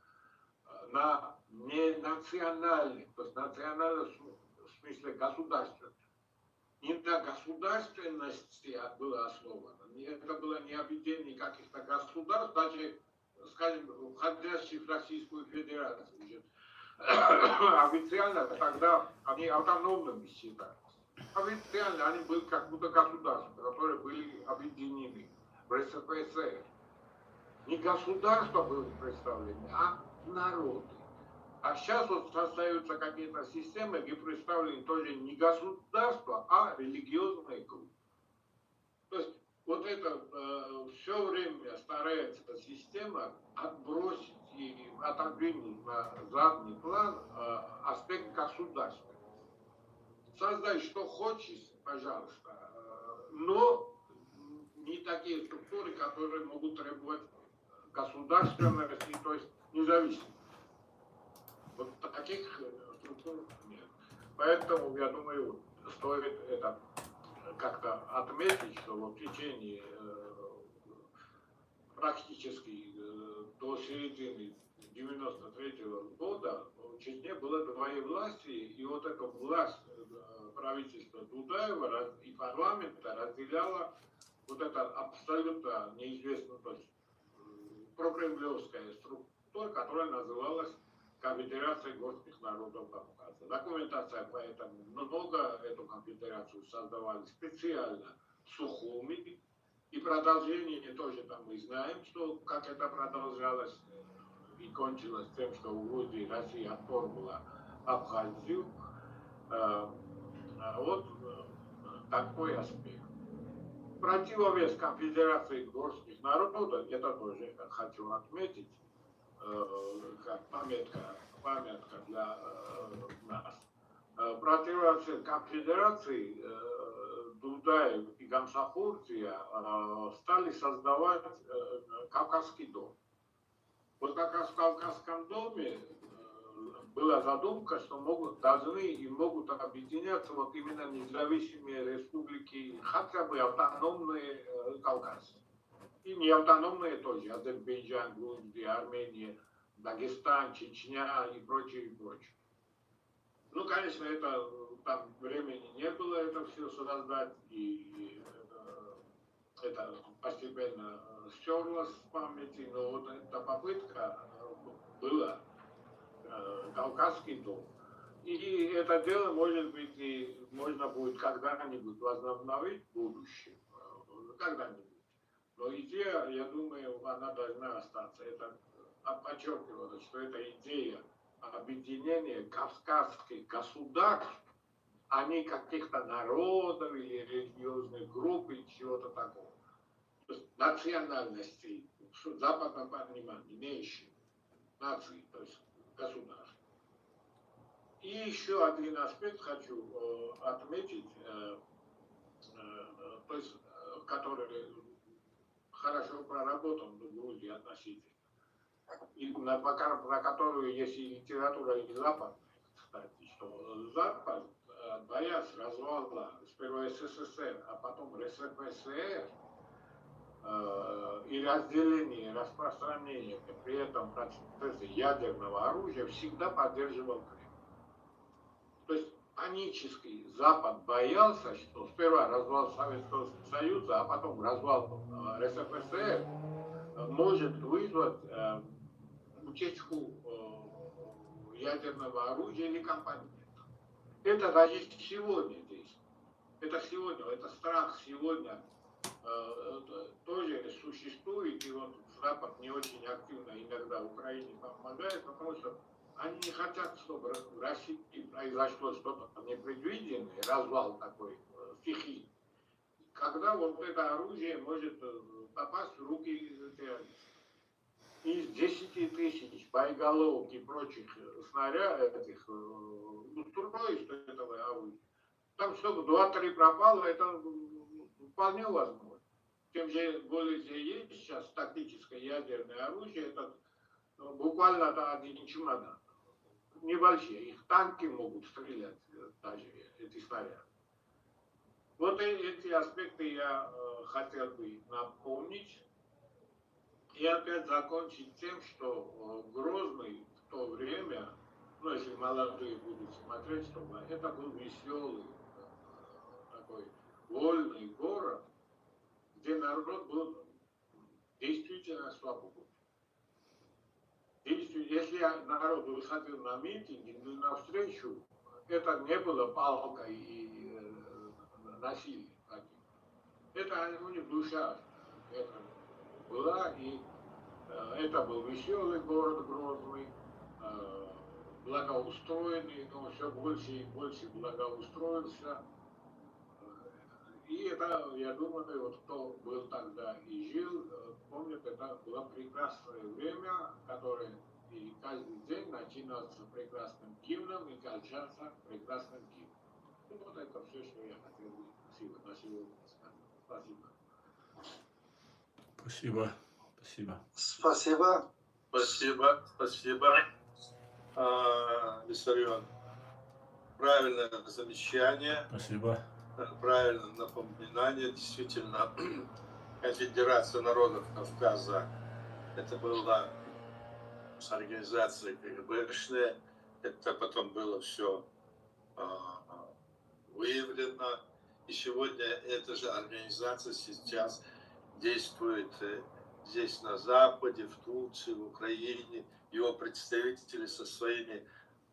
на не национальных, то есть национальном в смысле государственных, не на государственности было основано. Это было не объединение каких-то государств, даже, скажем, входящих в Российскую Федерацию. Официально тогда они автономными считались. Официально они были как будто государства, которые были объединены в РСФСР. Не государства были представлены, а народы. А сейчас вот создаются какие-то системы, где представлены тоже не государства, а религиозные группы. То есть вот это все время старается система отбросить и отодвинуть на задний план аспект государства. Создай что хочешь, пожалуйста, но не такие структуры, которые могут требовать государственности, то есть независимости. Вот таких структур нет. Поэтому, я думаю, стоит это как-то отметить, что вот в течение практически до середины 93-го года в Чечне было двоевластие, и вот эта власть правительства Дудаева и парламента разделяла вот это абсолютно неизвестная, то есть прокремлевская структура, которая называлась Конфедерацией горских народов Кавказа. Документация поэтому много эту конфедерацию создавали специально в Сухуми. И продолжение тоже там мы знаем, что как это продолжалось и кончилось тем, что в Грузии Россия оформила Абхазию. Вот такой аспект. Противовес Конфедерации горских народов, это тоже хочу отметить, как памятка для нас. Противовес Конфедерации Дудаев и Гамсахурдия стали создавать Кавказский дом. Вот как раз в Кавказском доме была задумка, что должны и могут объединяться вот именно независимые республики, хотя бы автономные Кавказ. И не автономные тоже, Азербайджан, Грузия, Армения, Дагестан, Чечня и прочее, и прочее. Ну, конечно, это там времени не было это все создать, и это постепенно стерлось с памяти, но вот эта попытка была. Кавказский дом. И это дело, может быть, и можно будет когда-нибудь возобновить в будущем. Когда-нибудь. Но идея, я думаю, она должна остаться. Это подчеркивалось, что это идея объединения кавказских государств, а не каких-то народов или религиозных групп или чего-то такого. То есть национальностей, в западном понимании, меньше наций, то есть государств. И еще один аспект хочу отметить, то есть, который хорошо проработан в Грузии относительно, и про которую есть и литература, и Запад, кстати, что Запад, боясь развала сперва СССР, а потом РСФСР, и разделение, распространение при этом процессе ядерного оружия всегда поддерживал Кремль. То есть панический Запад боялся, что сперва развал Советского Союза, а потом развал РСФСР может вызвать утечку ядерного оружия или компонентов. Это даже сегодня здесь. Это сегодня, это страх сегодня тоже существует, и вот Запад не очень активно иногда Украине помогает, потому что они не хотят, чтобы в России произошло что-то непредвиденное, развал такой стихийный, когда вот это оружие может попасть в руки террористов. Из 10 тысяч боеголовок и прочих снарядов, этих устройств этого оружия, там чтобы 2-3 пропало, это Вполне возможно. Тем же более есть сейчас тактическое ядерное оружие, это буквально один чемодан. Небольшие, их танки могут стрелять, даже эти снаряды. Вот эти аспекты я хотел бы напомнить. И опять закончить тем, что Грозный в то время, ну если молодые будут смотреть, чтобы это был веселый, такой вольный город, где народ был действительно свободен. Если народ выходил на митинги, на встречу, это не было палкой и насилием. Это у них душа. Это была, и это был веселый город Грозный, благоустроенный, но все больше и больше благоустроился. И это, я думаю, вот кто был тогда и жил, помнит, это было прекрасное время, которое и каждый день начинался прекрасным гимном и кончался прекрасным гимном. Ну, вот это все, что я хотел бы на сегодня сказать. Спасибо. Спасибо. Спасибо. Спасибо. Спасибо, спасибо. Виссарион, правильное замечание, Спасибо. правильное напоминание. Действительно, Конфедерация народов Кавказа, это была организация КГБшная, это потом было все выявлено. И сегодня эта же организация сейчас действует здесь на Западе, в Турции, в Украине. Его представители со своими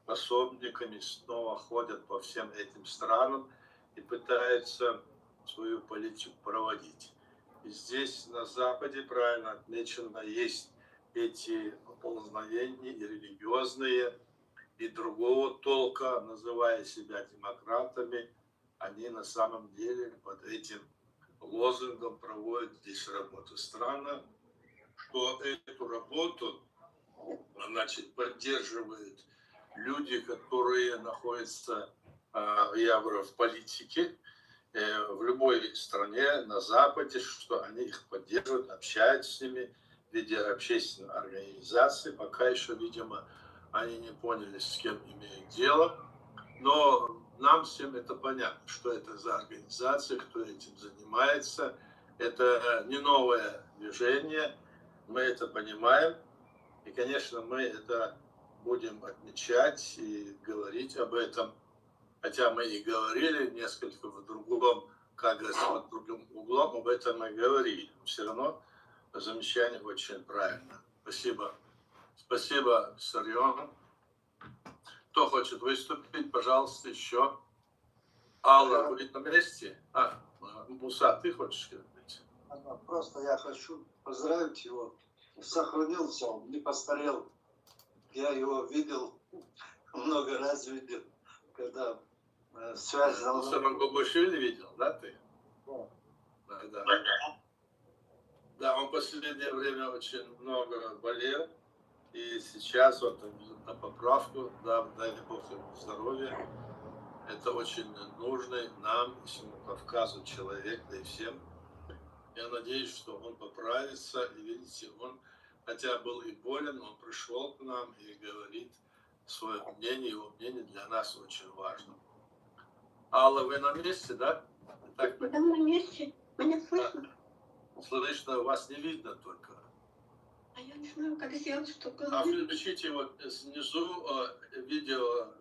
пособниками снова ходят по всем этим странам и пытаются свою политику проводить. И здесь на Западе, правильно отмечено, есть эти поползновения и религиозные, и другого толка, называя себя демократами, они на самом деле под этим лозунгом проводят здесь работу. Странно, что эту работу, значит, поддерживают люди, которые находятся в политике в любой стране на Западе, что они их поддерживают, общаются с ними в виде общественной организации. Пока еще, видимо, они не поняли, с кем имеют дело. Но нам всем это понятно, что это за организация, кто этим занимается. Это не новое движение, мы это понимаем. И, конечно, мы это будем отмечать и говорить об этом. Хотя мы и говорили несколько в другом, как говорится, под другим углом, об этом мы говорили. Все равно замечание очень правильно. Спасибо. Спасибо, Сарьон. Кто хочет выступить, пожалуйста, еще. Алла будет на месте? Муса, ты хочешь говорить? Просто я хочу поздравить его. Сохранился он, не постарел. Я его видел, много раз видел, когда связь за мной. Муса Губашвили видел, да, ты? Да. Да, он в последнее время очень много болел. И сейчас вот на поправку, да, дай Бог ему здоровья. Это очень нужный нам, всему Кавказу человек, да и всем. Я надеюсь, что он поправится. И видите, он, хотя был и болен, он пришел к нам и говорит свое мнение. Его мнение для нас очень важно. Алла, вы на месте, да? Так, Да, на месте. Меня слышно? слышно, вас не видно только. А я не знаю, как сделать, чтобы говорить. Включите вот снизу видео,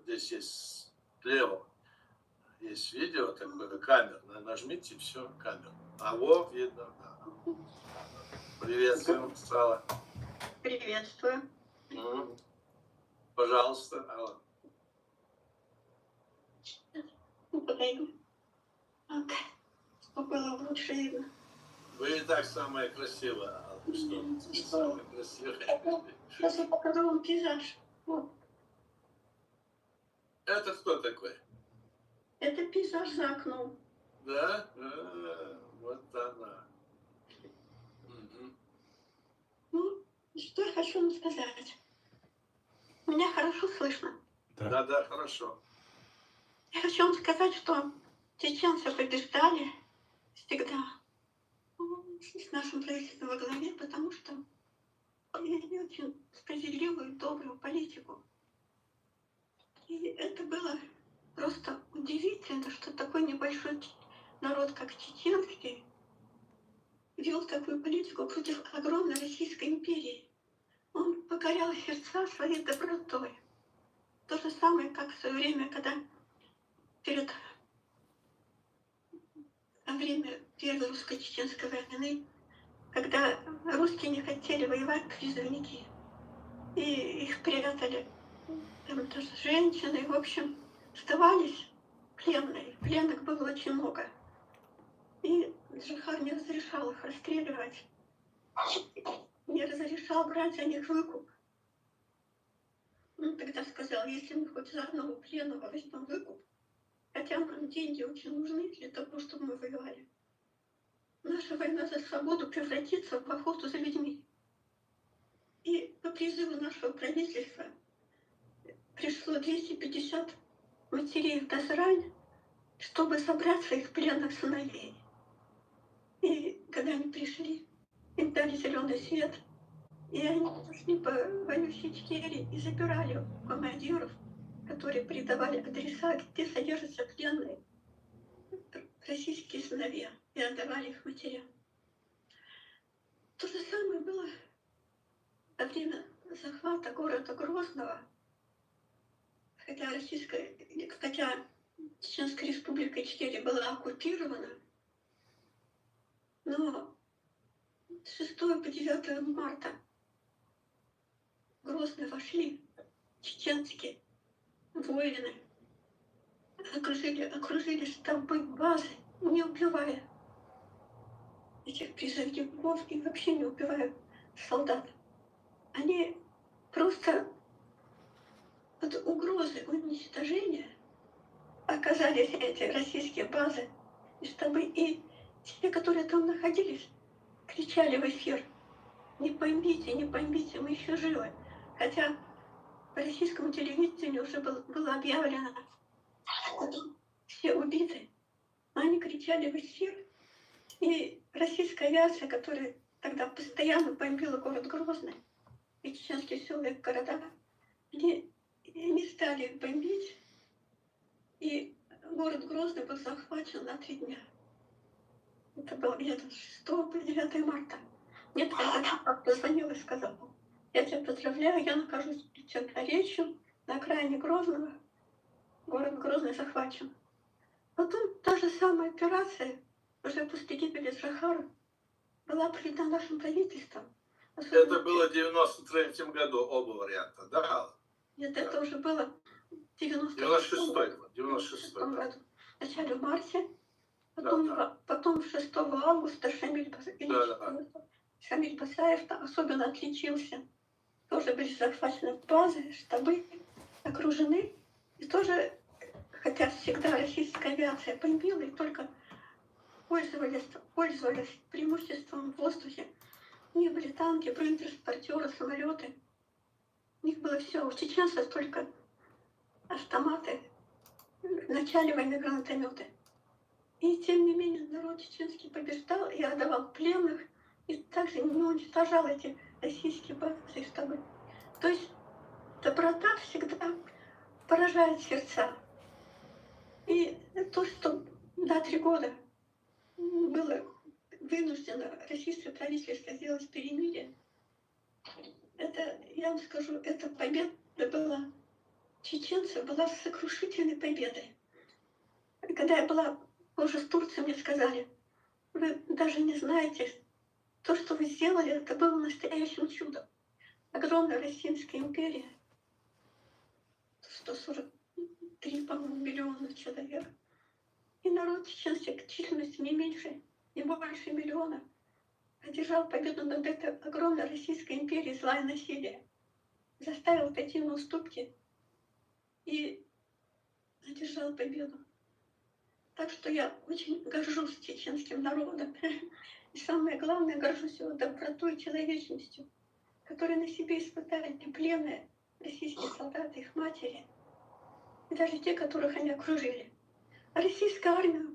здесь есть слева, есть видео, такое камера, нажмите, все, камера. А вот видно, да. Приветствую, Сала. Приветствую. Пожалуйста, Алла. Подойду. Так, чтобы было лучше видно. Вы и так самая красивая, Алла. Что? Самая красивая. Сейчас я покажу вам пейзаж. Вот. Это кто такой? Это пейзаж за окном. Да? Вот она. Ну, что я хочу вам сказать. Меня хорошо слышно. Да, хорошо. Я хочу вам сказать, что чеченцы побеждали, всегда с нашим правительством во главе, потому что вели очень справедливую, добрую политику. И это было просто удивительно, что такой небольшой народ, как чеченский, вел такую политику против огромной Российской империи. Он покорял сердца своей добротой. То же самое, как в свое время, когда во время Первой русско-чеченской войны, когда русские не хотели воевать, призывники, и их прятали, там тоже женщины, в общем, оставались пленные. Пленных было очень много. И Джихар не разрешал их расстреливать, не разрешал брать за них выкуп. Он тогда сказал, если мы хоть за одного пленного возьмем выкуп, хотя нам деньги очень нужны для того, чтобы мы воевали, наша война за свободу превратится в охоту за людьми. И по призыву нашего правительства пришло 250 матерей в Дазрань, чтобы собрать своих пленных сыновей. И когда они пришли, им дали зеленый свет, и они пошли по воющей Ичкерии и забирали командиров, которые передавали адреса, где содержатся пленные российские сыновья, и отдавали их матерям. То же самое было во время захвата города Грозного, хотя Чеченская республика Ичкерия была оккупирована, но с 6 по 9 марта в Грозный вошли чеченские воины, окружили штабы, базы, не убивая этих призывников и вообще не убивая солдат. Они просто под угрозой уничтожения оказались эти российские базы и штабы. И те, которые там находились, кричали в эфир: не поймите, не поймите, мы еще живы. Хотя по российскому телевидению уже было объявлено, что все убиты. Они кричали в эфир, и российская авиация, которая тогда постоянно бомбила город Грозный и чеченские села и города, они стали их бомбить, и город Грозный был захвачен на 3 дня. Это было где-то с 6 по 9 марта. Мне тогда позвонил и сказал: я тебя поздравляю, я нахожусь в Черноречью, на окраине Грозного, город Грозный захвачен. Потом та же самая операция, уже после гибели Джихара, была принята нашим правительством. Это было в 93-м году, оба варианта, да? Нет, это уже было в 96 году. Вначале в марте, Да. потом 6 августа Шамиль Басаев особенно отличился. Тоже были захвачены базы, штабы, окружены. И тоже, хотя всегда российская авиация бомбила и только пользовались преимуществом в воздухе. У них были танки, бронетранспортеры, самолеты. У них было все. У чеченцев только автоматы, в начале войны гранатометы. И тем не менее народ чеченский побеждал и отдавал пленных, и также не уничтожал эти российские базы и штабы. То есть доброта всегда поражает сердца. И то, что на 3 года было вынуждено российское правительство сделать перемирие, это, я вам скажу, эта победа была чеченцев, была сокрушительной победой. Когда я была позже в Турции, мне сказали: вы даже не знаете, то, что вы сделали, это было настоящим чудом. Огромная Российская империя, 143, по-моему, миллиона человек. И народ чеченский численностью не меньше, не больше миллиона, одержал победу над этой огромной Российской империей зла и насилия, заставил пойти на уступки и одержал победу. Так что я очень горжусь чеченским народом. И самое главное, горжусь его добротой и человечностью, которые на себе испытали пленные российские солдаты, их матери, и даже те, которых они окружили. А российская армия,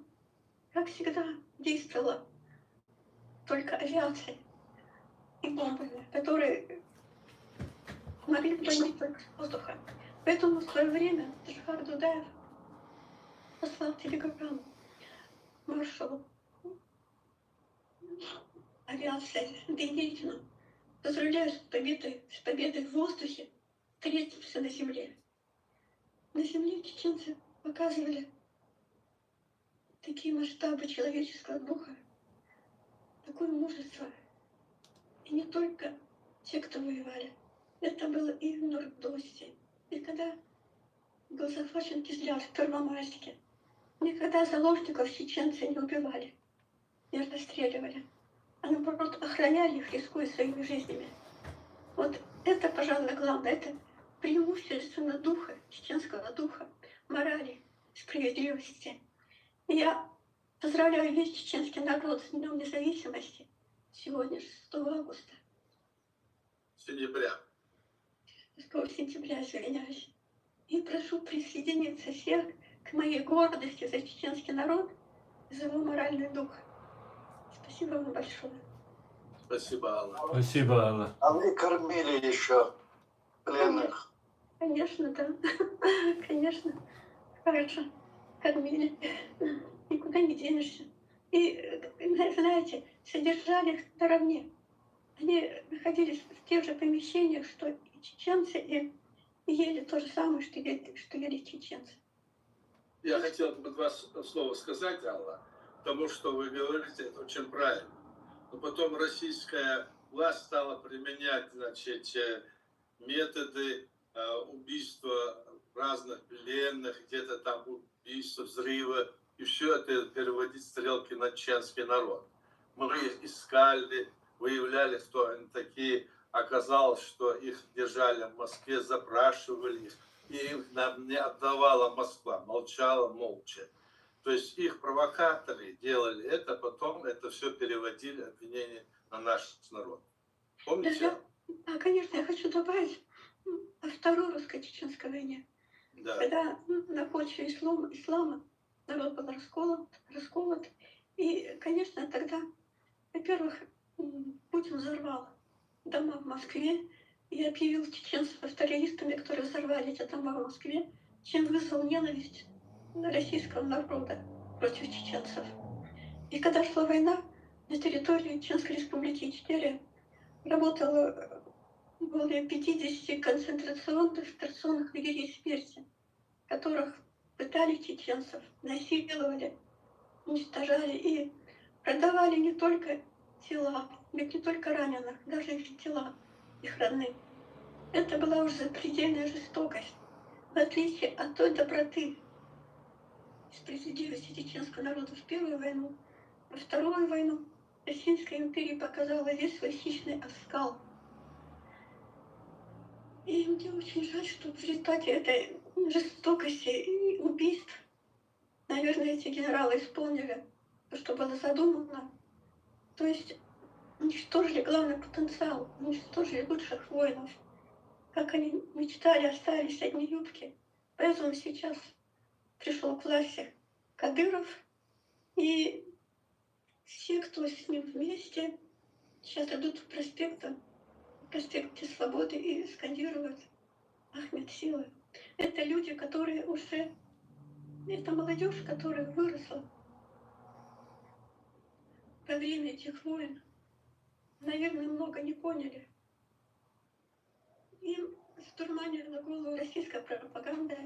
как всегда, действовала только авиацией и бомбами, которые могли бомбить только с воздуха. Поэтому в свое время Джихар Дудаев послал телеграмму маршалу авиации Деникину: поздравляю с победой в воздухе, встретимся на земле. На земле чеченцы показывали такие масштабы человеческого духа, такое мужество. И не только те, кто воевали. Это было и в Нордосте. И когда был захвачен Кизляр в Первомайске, никогда заложников чеченцы не убивали, не расстреливали, а наоборот охраняли их, рискуя своими жизнями. Вот это, пожалуй, главное, это преимущественно духа, чеченского духа, морали, справедливости. И я поздравляю весь чеченский народ с Днем Независимости сегодня, 6 августа. Сентября. 6 сентября, извиняюсь. И прошу присоединиться всех к моей гордости за чеченский народ и за его моральный дух. Спасибо вам большое. Спасибо, Алла. Спасибо, Алла. А вы кормили еще пленных? Конечно, да. Конечно. Хорошо. Кормили. Никуда не денешься. И, знаете, содержали их наравне. Они находились в тех же помещениях, что и чеченцы, и ели то же самое, что ели чеченцы. Я хотел бы два слова сказать, Алла, потому что вы говорите, это очень правильно. Но потом российская власть стала применять, значит, методы убийства разных пленных, где-то там убийства, взрывы, и все это переводить стрелки на чеченский народ. Мы искали, выявляли, кто они такие. Оказалось, что их держали в Москве, запрашивали их, и их нам не отдавала Москва, молчала молча. То есть их провокаторы делали это, потом это все переводили, обвинения на наш народ. Помните? Да, конечно, я хочу добавить о Второй русско-чеченской войне. Да. Когда на почве ислама народ был расколот. И, конечно, тогда, во-первых, Путин взорвал дома в Москве и объявил чеченцев террористами, которые взорвали эти дома в Москве, чем вызвал ненависть российского народа против чеченцев. И когда шла война, на территории Чеченской Республики Ичкерия работало более 50 концентрационных лагерей смерти, в которых пытали чеченцев, насиловали, уничтожали и продавали не только тела, ведь не только раненых, даже их тела, их родных. Это была уже запредельная жестокость, в отличие от той доброты и справедливости чеченского народа в Первую войну. Во Вторую войну Российская империя показала весь свой хищный оскал. И мне очень жаль, что в результате этой жестокости и убийств, наверное, эти генералы исполнили то, что было задумано. То есть уничтожили главный потенциал, уничтожили лучших воинов. Как они мечтали, остались одни юбки. Поэтому сейчас пришел к власти Кадыров, и все, кто с ним вместе, сейчас идут в проспекте Свободы и скандируют «Ахмед силы». Это люди, которые уже, это молодежь, которая выросла во время этих войн, наверное, много не поняли. Им стурманила голову российская пропаганда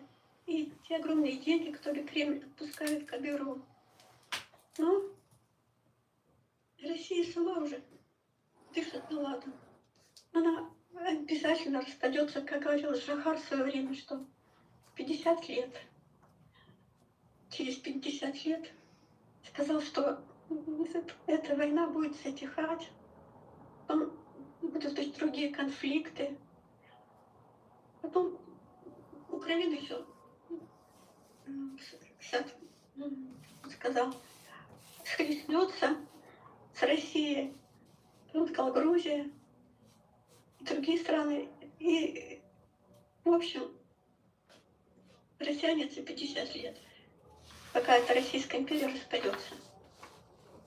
и те огромные деньги, которые Кремль отпускает Кадырову. Но Россия сама уже дышит на ладан. Она обязательно распадется, как говорил Жахар в свое время, что 50 лет, через 50 лет сказал, что эта война будет затихать, потом будут быть другие конфликты. Потом Украина еще сказал, схлестнется с Россией, он сказал Грузия, и другие страны. И, в общем, растянется 50 лет, пока эта Российская империя распадется.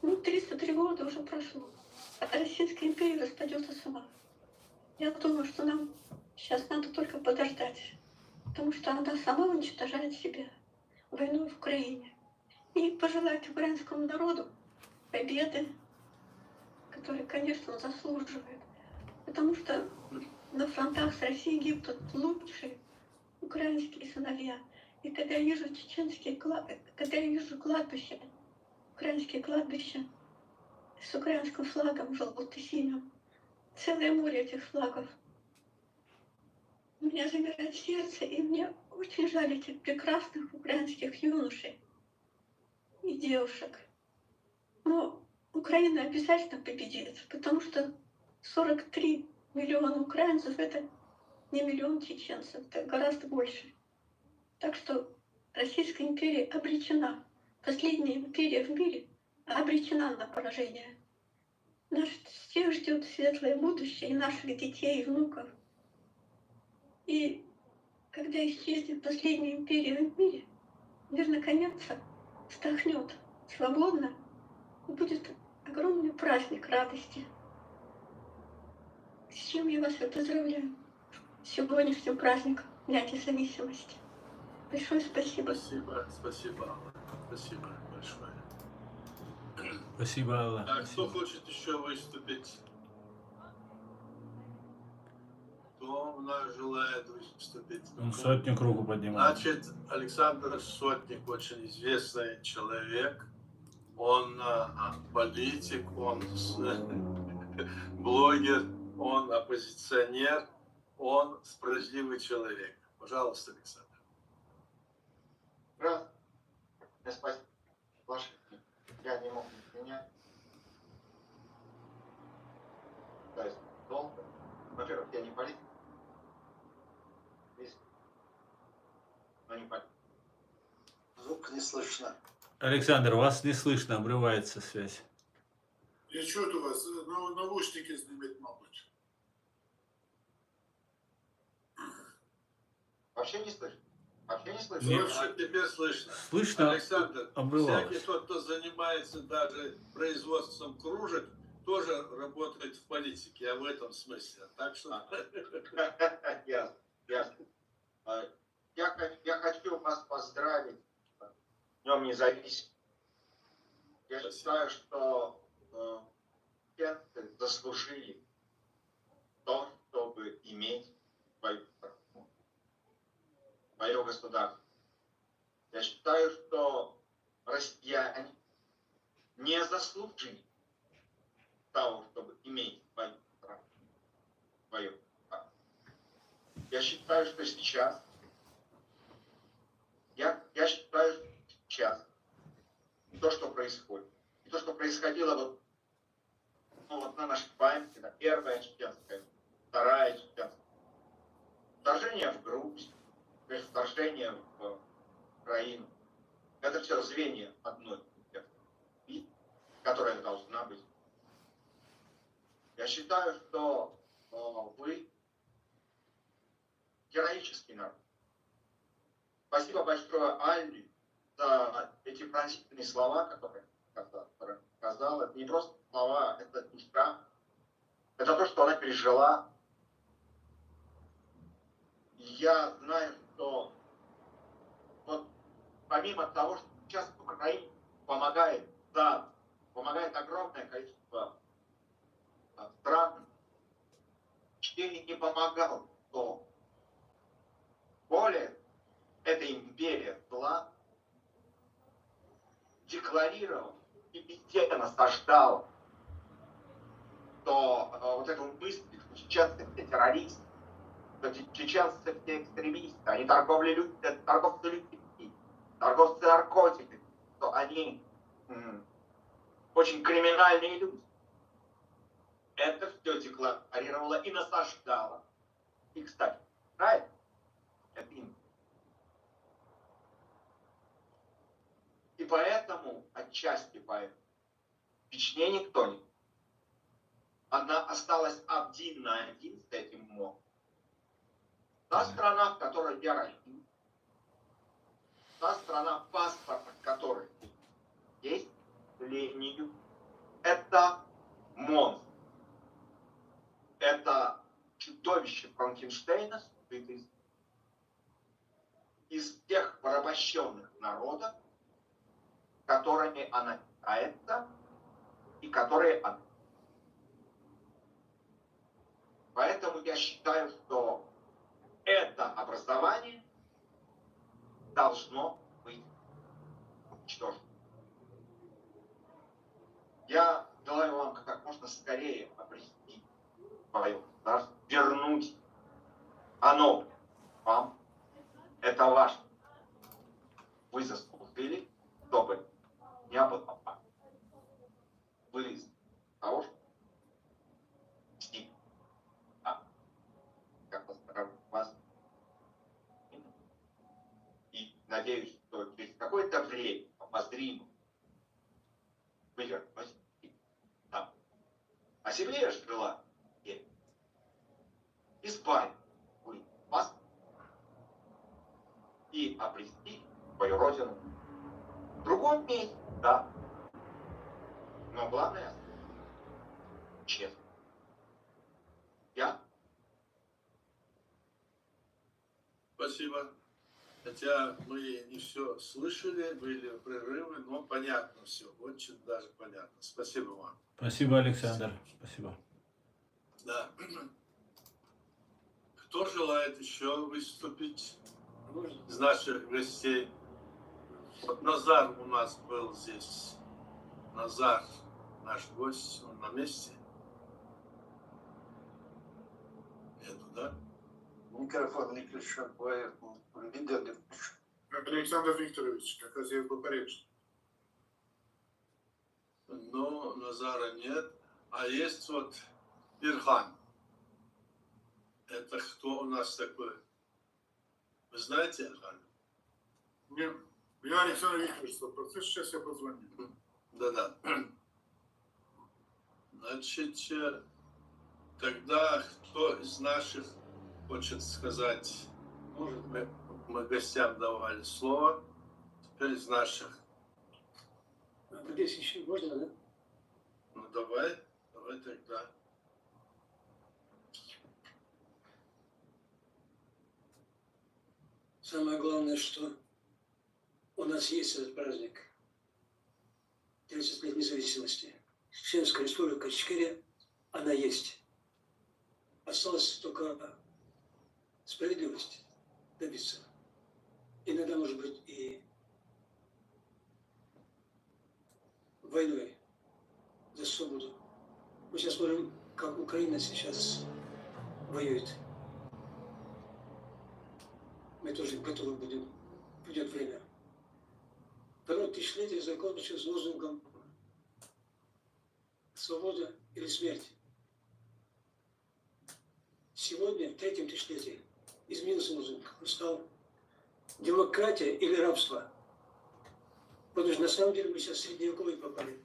Ну, 303 года уже прошло, а Российская империя распадется сама. Я думаю, что нам сейчас надо только подождать, потому что она сама уничтожает себя войной в Украине. И пожелать украинскому народу победы, который, конечно, он заслуживает, потому что на фронтах с Россией гибнут лучшие украинские сыновья. И когда я вижу когда я вижу кладбище, украинские кладбища с украинским флагом желто-синим, целое море этих флагов, у меня замирает сердце, и мне очень жаль этих прекрасных украинских юношей и девушек. Но Украина обязательно победит, потому что 43 миллиона украинцев — это не миллион чеченцев, это гораздо больше. Так что Российская империя обречена, последняя империя в мире обречена на поражение. Нас всех ждет светлое будущее, и наших детей, и внуков. И когда исчезнет последняя империя в мире, мир наконец-то вздохнет свободно, и будет огромный праздник радости. С чем я вас и поздравляю. С сегодняшним праздником Дня независимости. Большое спасибо. Спасибо, Алла. Спасибо большое. Спасибо, Алла. А кто Спасибо. хочет еще выступить? Кто у нас желает выступить? Он сотню руку поднимает. Значит, Александр Сотник очень известный человек. Он политик, он блогер, он оппозиционер, он справедливый человек. Пожалуйста, Александр. Здравствуйте. Спасибо. Я не мог принять. То есть долго. Во-первых, я не политик. Но не политик. Звук не слышно. Александр, вас не слышно, обрывается связь. Я чую у вас, наушники снимать, мабуть. Вообще не слышно. Вообще не слышно. Нет. А теперь слышно. Слышно, Александр, обрывалось. всякий тот, кто занимается даже производством кружек, тоже работает в политике, а в этом смысле. Так что... Ясно. Ясно. Я хочу вас поздравить с Днем Независимости. Я Спасибо. считаю, что чеченцы заслужили то, чтобы иметь свою страну, свое государство. Я считаю, что россияне не заслужили того, чтобы иметь свою страну, свое государство. Я считаю, что сейчас я считаю, что сейчас то, что происходит, и то, что происходило вот на нашей памяти, да, первая чеченская, вторая чеченская, вторжение в Грузию, вторжение в Украину, это все звенья одной, которая должна быть. Я считаю, что вы героический народ. Спасибо большое Алле за эти пронзительные слова, которые сказала. Это не просто слова, это душа. Это то, что она пережила. Я знаю, что вот помимо того, что сейчас Украине помогает, да, помогает огромное количество стран, Чечне не помогал, то более эта империя зла декларировала и везде насаждала, что вот эту мысль, что чеченцы все террористы, что чеченцы все экстремисты, они торговцы людьми, торговцы наркотиками, что они очень криминальные люди. Это все декларировало и насаждало. И, кстати, правильно? Это им. И поэтому, отчасти поэтому, в Чечне никто не. Она осталась один на один с этим морем. Та страна, в которой я родился, та страна, паспорт которой есть, Лениню, Это монстр. Это чудовище Франкенштейна, скрытый из тех порабощенных народов, которыми она питается и которые она. Поэтому я считаю, что это образование должно быть уничтожено. Я желаю вам как можно скорее обрести свое государство, вернуть оно вам. Это ваше. Вы заслужили, чтобы не было. Вы того, что как поздравляю вас. И надеюсь, что через какое-то время обозримо вы вернетесь там. А себе я жила избавить вы вас и обрести свою родину в другом месте, да. Но главное, честно. Я. Спасибо. Хотя мы не все слышали, были прерывы, но понятно все, очень даже понятно. Спасибо вам. Спасибо, Александр. Спасибо. Да. Кто желает еще выступить из наших гостей? Вот Назар у нас был здесь. Назар, наш гость, он на месте? Нету, да? Микрофон не включен, поэтому видео не включен. Александр Викторович, как раз я был порядочный. Но Назара нет. А есть вот Ирхан. Это кто у нас такой? Вы знаете Ирхан? Нет, я Александр Викторович, процесс, сейчас я позвоню. Да-да. Значит, тогда кто из наших хочет сказать? Мы гостям давали слово. Теперь из наших. Здесь еще можно, да? Ну давай тогда. Самое главное, что у нас есть этот праздник. 30 лет независимости. Чеченская республика Ичкерия, она есть. Осталось только справедливость добиться. Иногда, может быть, и войной за свободу. Мы сейчас смотрим, как Украина сейчас воюет. Мы тоже готовы будем. Придет время. Второе тысячелетие закончилось лозунгом «Свобода или смерть». Сегодня, в третьем тысячелетии, изменился лозунг. Он стал «Демократия или рабство». Потому что на самом деле мы сейчас в средневековье попали.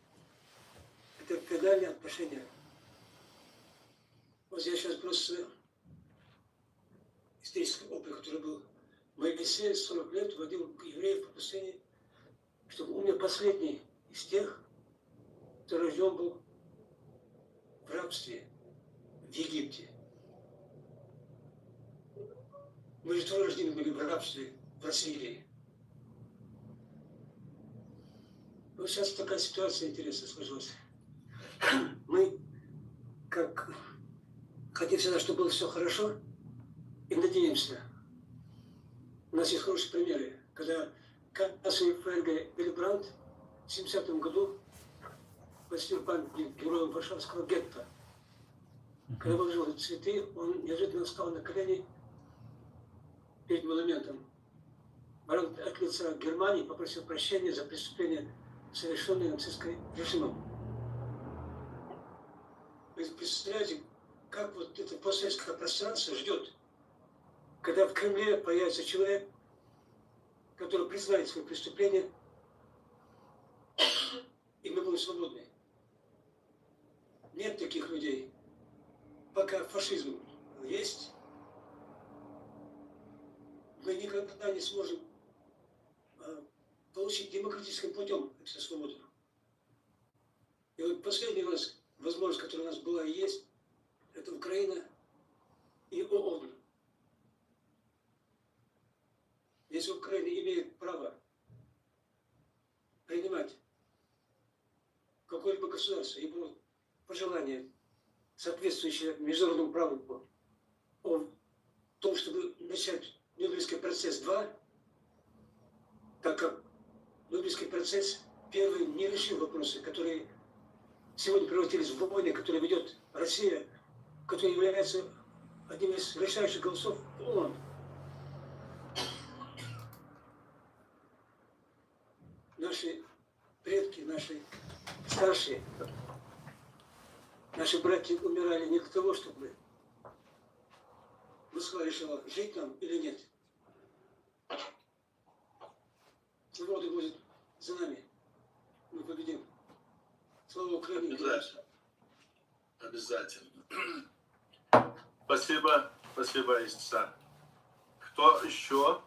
Это феодальные отношения. Вот я сейчас просто исторический опыт, который был. Моисей 40 лет водил евреев по пустыне, чтобы умер последний из тех, кто рожден был в рабстве в Египте. Мы же тоже рождены были в рабстве в Ассирии. Вот сейчас такая ситуация интересная сложилась. Мы, как хотим всегда, чтобы было все хорошо, и надеемся. У нас есть хорошие примеры, когда канцлер ФРГ Вилли Брандт в 70-м году посетил памятник героям Варшавского гетто. Когда положил цветы, он неожиданно встал на колени перед монументом. Брандт от лица Германии попросил прощения за преступления, совершенные нацистским режимом. Вы представляете, как вот это постсоветское пространство ждет, когда в Кремле появится человек, который признает свои преступления, и мы будем свободны. Нет таких людей. Пока фашизм есть, мы никогда не сможем получить демократическим путем эту свободу. И вот последняя у нас возможность, которая у нас была и есть, это Украина и ООН. Если Украина имеет право принимать какое-либо государство, его пожелание, соответствующее международному праву о том, чтобы начать Нюрнбергский процесс 2, так как Нюрнбергский процесс первый не решил вопросы, которые сегодня превратились в войны, которые ведет Россия, которая является одним из решающих голосов в ООН. Наши предки, наши старшие, наши братья умирали не для того, чтобы Москва решила, жить нам или нет. Свобода будет за нами. Мы победим. Слава Украине! Обязательно. Обязательно. Спасибо. Спасибо, Иса. Кто еще?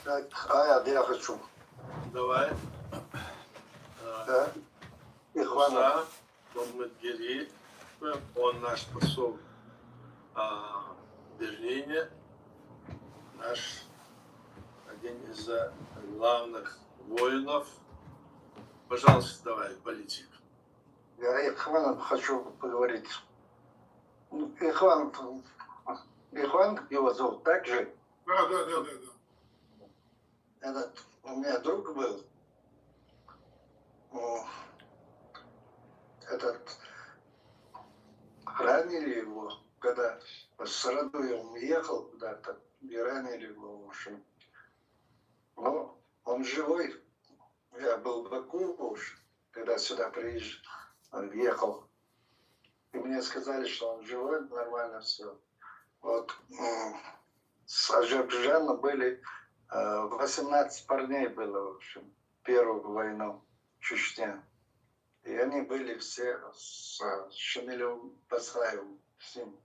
Так, я хочу. Давай. Да. Ихванов. Мухаммед, он наш посол в Берлине, наш один из главных воинов. Пожалуйста, давай, политик. Я Ихванов хочу поговорить. Ихван его зовут так же? Да. Этот у меня друг был. Этот ранили его, когда с Радуя он ехал куда-то, и ранили его, в общем. Но он живой. Я был в Баку уж, когда сюда ехал. И мне сказали, что он живой, нормально все. Вот с Азербайджана были 18 парней было, в общем, первую войну в Чечне. И они были все с Шамилем Басаевым, всем.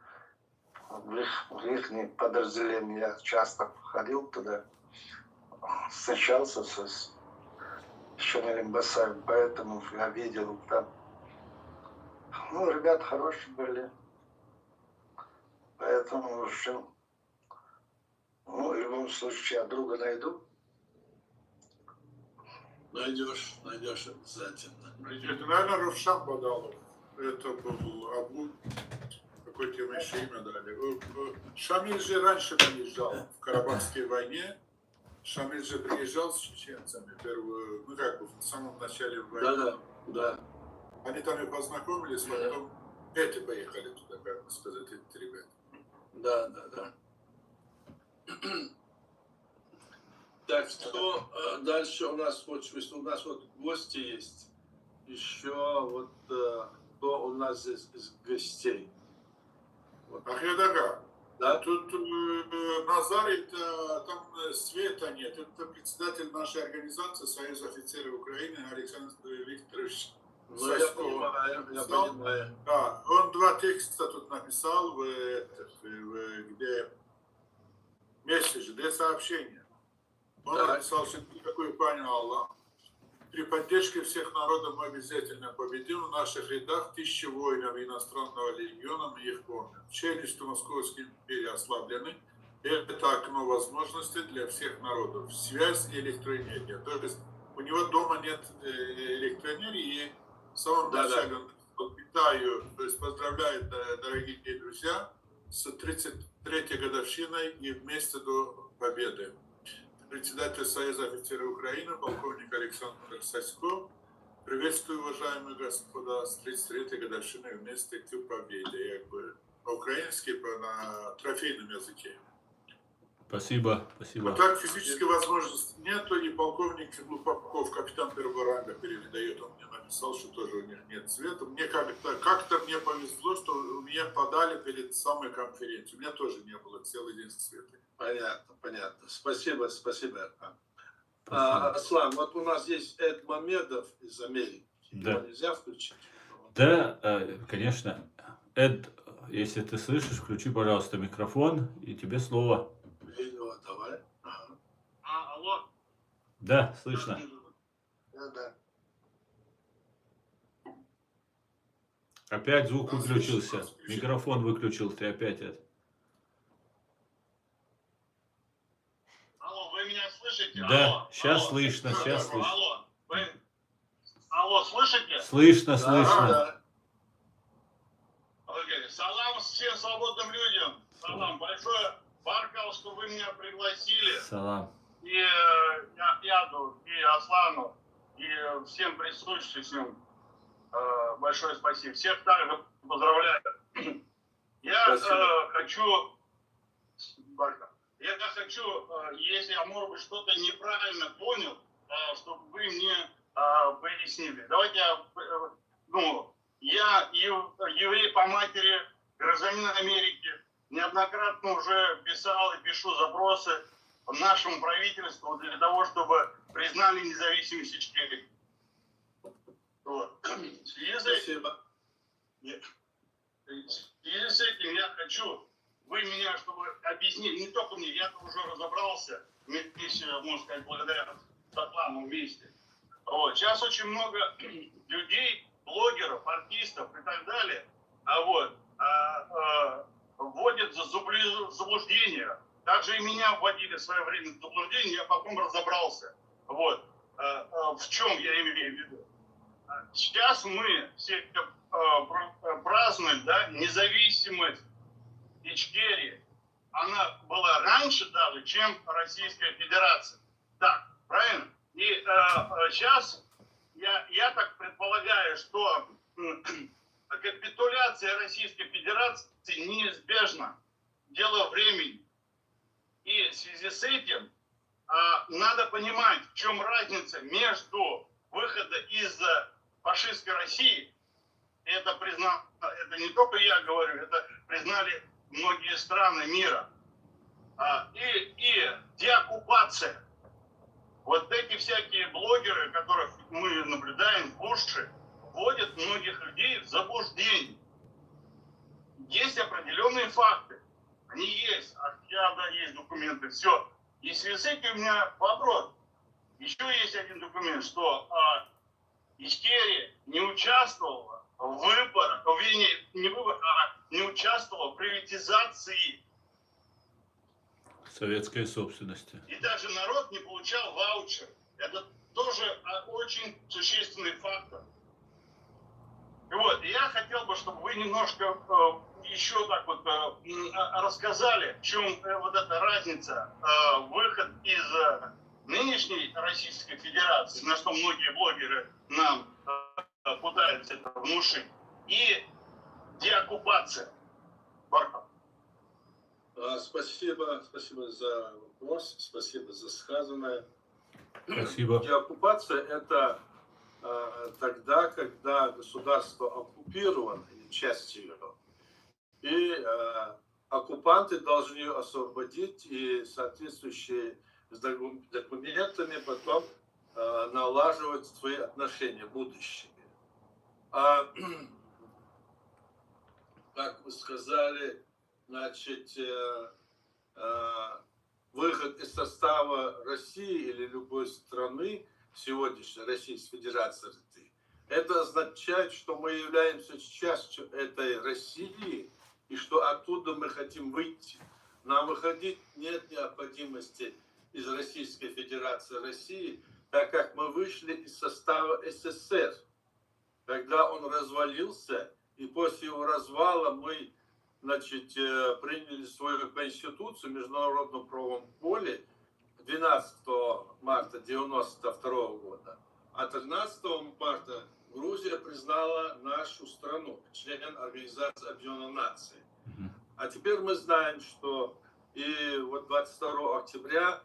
В их подразделение я часто ходил туда, встречался с Шамилем Басаевым, поэтому я видел там. Ну, ребята хорошие были. Поэтому, в общем, ну, в любом случае, я друга найду. Найдешь обязательно. Это, наверное, Рушан Бадалов. Это был Абу. Какое-то ему еще имя дали. Шамиль же раньше приезжал в Карабахской войне. Шамиль же приезжал с чеченцами первую, ну как бы в самом начале войны. Да. Они там и познакомились, потом эти поехали туда, как бы сказать, эти ребята. Да. Так, что дальше у нас вот гости есть. Еще вот кто у нас здесь из гостей? Вот. Ахедага. Да? Тут Назарит, там света нет. Это председатель нашей организации Союз офицеров Украины Александр Викторович. Ну, я понимаю. Да, он 2 текста тут написал, где месседж, где сообщение. Он написал, что такое понял Аллах. При поддержке всех народов мы обязательно победим. В наших рядах 1000 воинов иностранного легиона, мы их помним. Челюсти Московской империи ослаблены. Это окно возможностей для всех народов. Связь и электроэнергия. То есть у него дома нет электроэнергии, и в самом начале он питаю, то есть поздравляет, дорогие друзья, с 33-й годовщиной и вместе до победы. Председатель Союза офицеров Украины, полковник Александр Сасько. Приветствую, уважаемые господа, с 33-й годовщиной вместе к победе. Как бы по-украински, на трофейном языке. Спасибо. Вот так физической возможности нету, и полковник Лупаков, капитан первого ранга, передает. Он мне написал, что тоже у них нет света. Мне как-то мне повезло, что мне подали перед самой конференцией. У меня тоже не было целый день света. Понятно. Спасибо. Аслан, вот у нас есть Эд Мамедов из Америки. Да. Его нельзя включить? Да, конечно. Эд, если ты слышишь, включи, пожалуйста, микрофон, и тебе слово. Видео, давай. Ага. Алло. Да, слышно. Да. Опять звук Да, выключился. слышно, включи. Микрофон выключил, ты опять это. Алло, вы меня слышите? Да, сейчас алло, слышно, всё сейчас хорошо. слышно. Алло, слышите? Слышно, Да, слышно. да. Окей. Салам всем свободным людям. Салам. Большое Баркал, что вы меня пригласили. Салам. И Яду, и Аслану, и всем присутствующим большое спасибо. Всех также поздравляю. Я хочу, если я, может быть, что-то неправильно понял, чтобы вы мне пояснили. Давайте я еврей по матери, гражданин Америки, неоднократно уже писал и пишу запросы нашему правительству для того, чтобы признали независимость Ичкерии. Вот. В связи с этим я хочу, вы меня, чтобы объяснили, не только мне, я уже разобрался, вместе, можно сказать, благодаря Светлану вместе. Вот. Сейчас очень много людей, блогеров, артистов и так далее, вводят в заблуждение. Также и меня вводили в свое время в заблуждение, я потом разобрался. Вот. В чем я имею в виду? Сейчас мы все празднуем, да, независимость Ичкерии. Она была раньше даже, чем Российская Федерация. Так, правильно? И сейчас я так предполагаю, что капитуляция Российской Федерации неизбежна. Дело времени. И в связи с этим надо понимать, в чем разница между выходом из фашистской России, это не только я говорю, это признали многие страны мира, и деоккупация. Вот эти всякие блогеры, которых мы наблюдаем в Буши, вводят многих людей в заблуждение. Есть определенные факты. Они есть, есть документы, все. И в связи с этим у меня вопрос. Еще есть один документ, что Ичкерия не участвовала в выборах, не участвовала в приватизации. Советской собственности. И даже народ не получал ваучер. Это тоже очень существенный фактор. И вот, я хотел бы, чтобы вы немножко еще так вот рассказали, в чем вот эта разница, выход из нынешней Российской Федерации, на что многие блогеры нам пытаются это внушить, и деоккупация. Барков. Спасибо за вопрос, спасибо за сказанное. Спасибо. Деоккупация – это тогда, когда государство оккупировано, или часть ее, и оккупанты должны ее освободить и соответствующие с документами потом налаживать свои отношения будущими. Как вы сказали, значит, выход из состава России или любой страны, сегодняшней Российской Федерации, это означает, что мы являемся частью этой России и что оттуда мы хотим выйти. Нам выходить нет необходимости из Российской Федерации России, так как мы вышли из состава СССР. Когда он развалился, и после его развала мы, значит, приняли свою конституцию в международном правовом поле 12 марта 1992 года, а 13 марта Грузия признала нашу страну, член Организации Объединенных Наций. А теперь мы знаем, что и вот 22 октября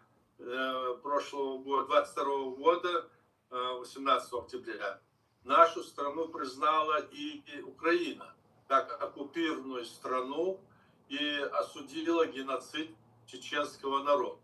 прошлого года, 22 года, 18 октября, нашу страну признала и Украина как оккупированную страну и осудила геноцид чеченского народа.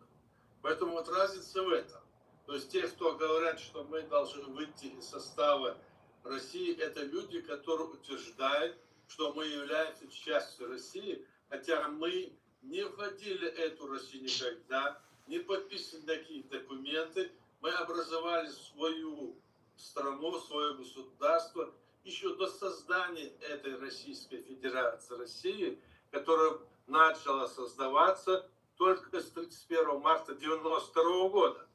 Поэтому вот разница в этом. То есть те, кто говорят, что мы должны выйти из состава России, это люди, которые утверждают, что мы являемся частью России, хотя мы не входили в эту Россию никогда, не подписывали такие документы, мы образовали свою страну, свое государство еще до создания этой Российской Федерации России, которая начала создаваться только с 31 марта 1992 года.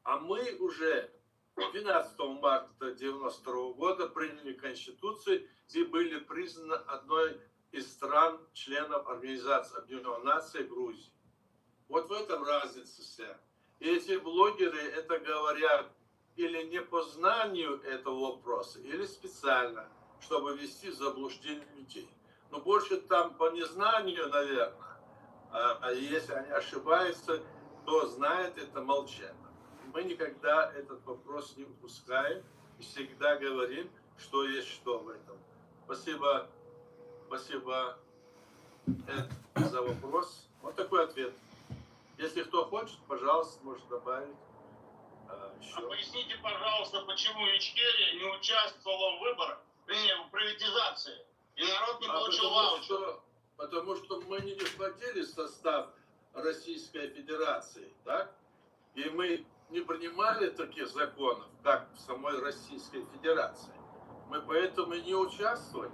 А мы уже 12 марта 1992 года приняли Конституцию и были признаны одной из стран, членов Организации Объединенных Наций Грузии. Вот в этом разница вся. И эти блогеры это говорят или не по знанию этого вопроса, или специально, чтобы ввести в заблуждение людей. Но больше там по незнанию, наверное. А если они ошибаются, то знает это молчание. Мы никогда этот вопрос не упускаем и всегда говорим, что есть что в этом. Спасибо, спасибо за вопрос. Вот такой ответ. Если кто хочет, пожалуйста, может добавить еще. А поясните, пожалуйста, почему Ичкерия не участвовала в выборах, в приватизации, и народ не получил ваучер? Потому что мы не входили в состав Российской Федерации, так? И мы не принимали таких законов, как в самой Российской Федерации. Мы поэтому и не участвовали.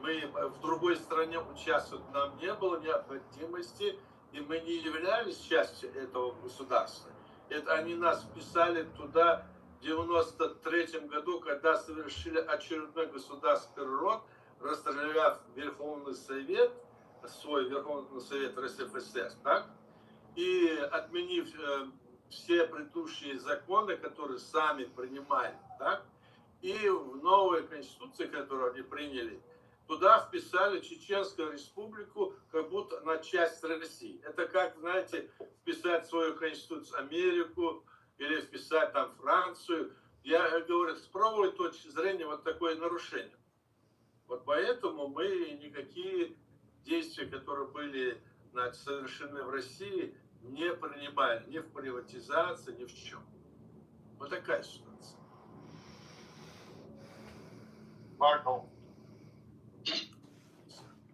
Мы в другой стране участвовать нам не было необходимости, и мы не являлись частью этого государства. Это они нас вписали туда в 1993 году, когда совершили очередной государственный переворот, расстреляв Верховный Совет, свой Верховный Совет РСФСР, так? И отменив все предыдущие законы, которые сами принимали, так? И в новой конституции, которую они приняли, туда вписали Чеченскую республику, как будто на часть России. Это как, знаете, вписать в свою конституцию Америку или вписать там Францию. Я говорю, с правовой точки зрения вот такое нарушение. Вот поэтому мы никакие действия, которые были совершены в России, не принимали ни в приватизации, ни в чем. Вот такая ситуация. Марков.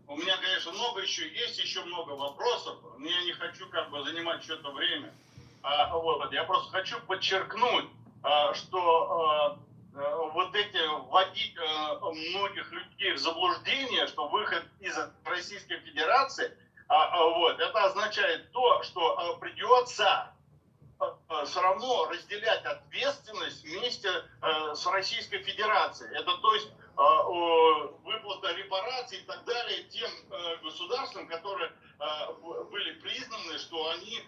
У меня, конечно, много еще много вопросов, но я не хочу занимать что-то время. Я просто хочу подчеркнуть, что вводить многих людей в заблуждение, что выход из Российской Федерации, это означает то, что придется все равно разделять ответственность вместе с Российской Федерацией. Это то есть выплата репараций и так далее тем государствам, которые были признаны, что они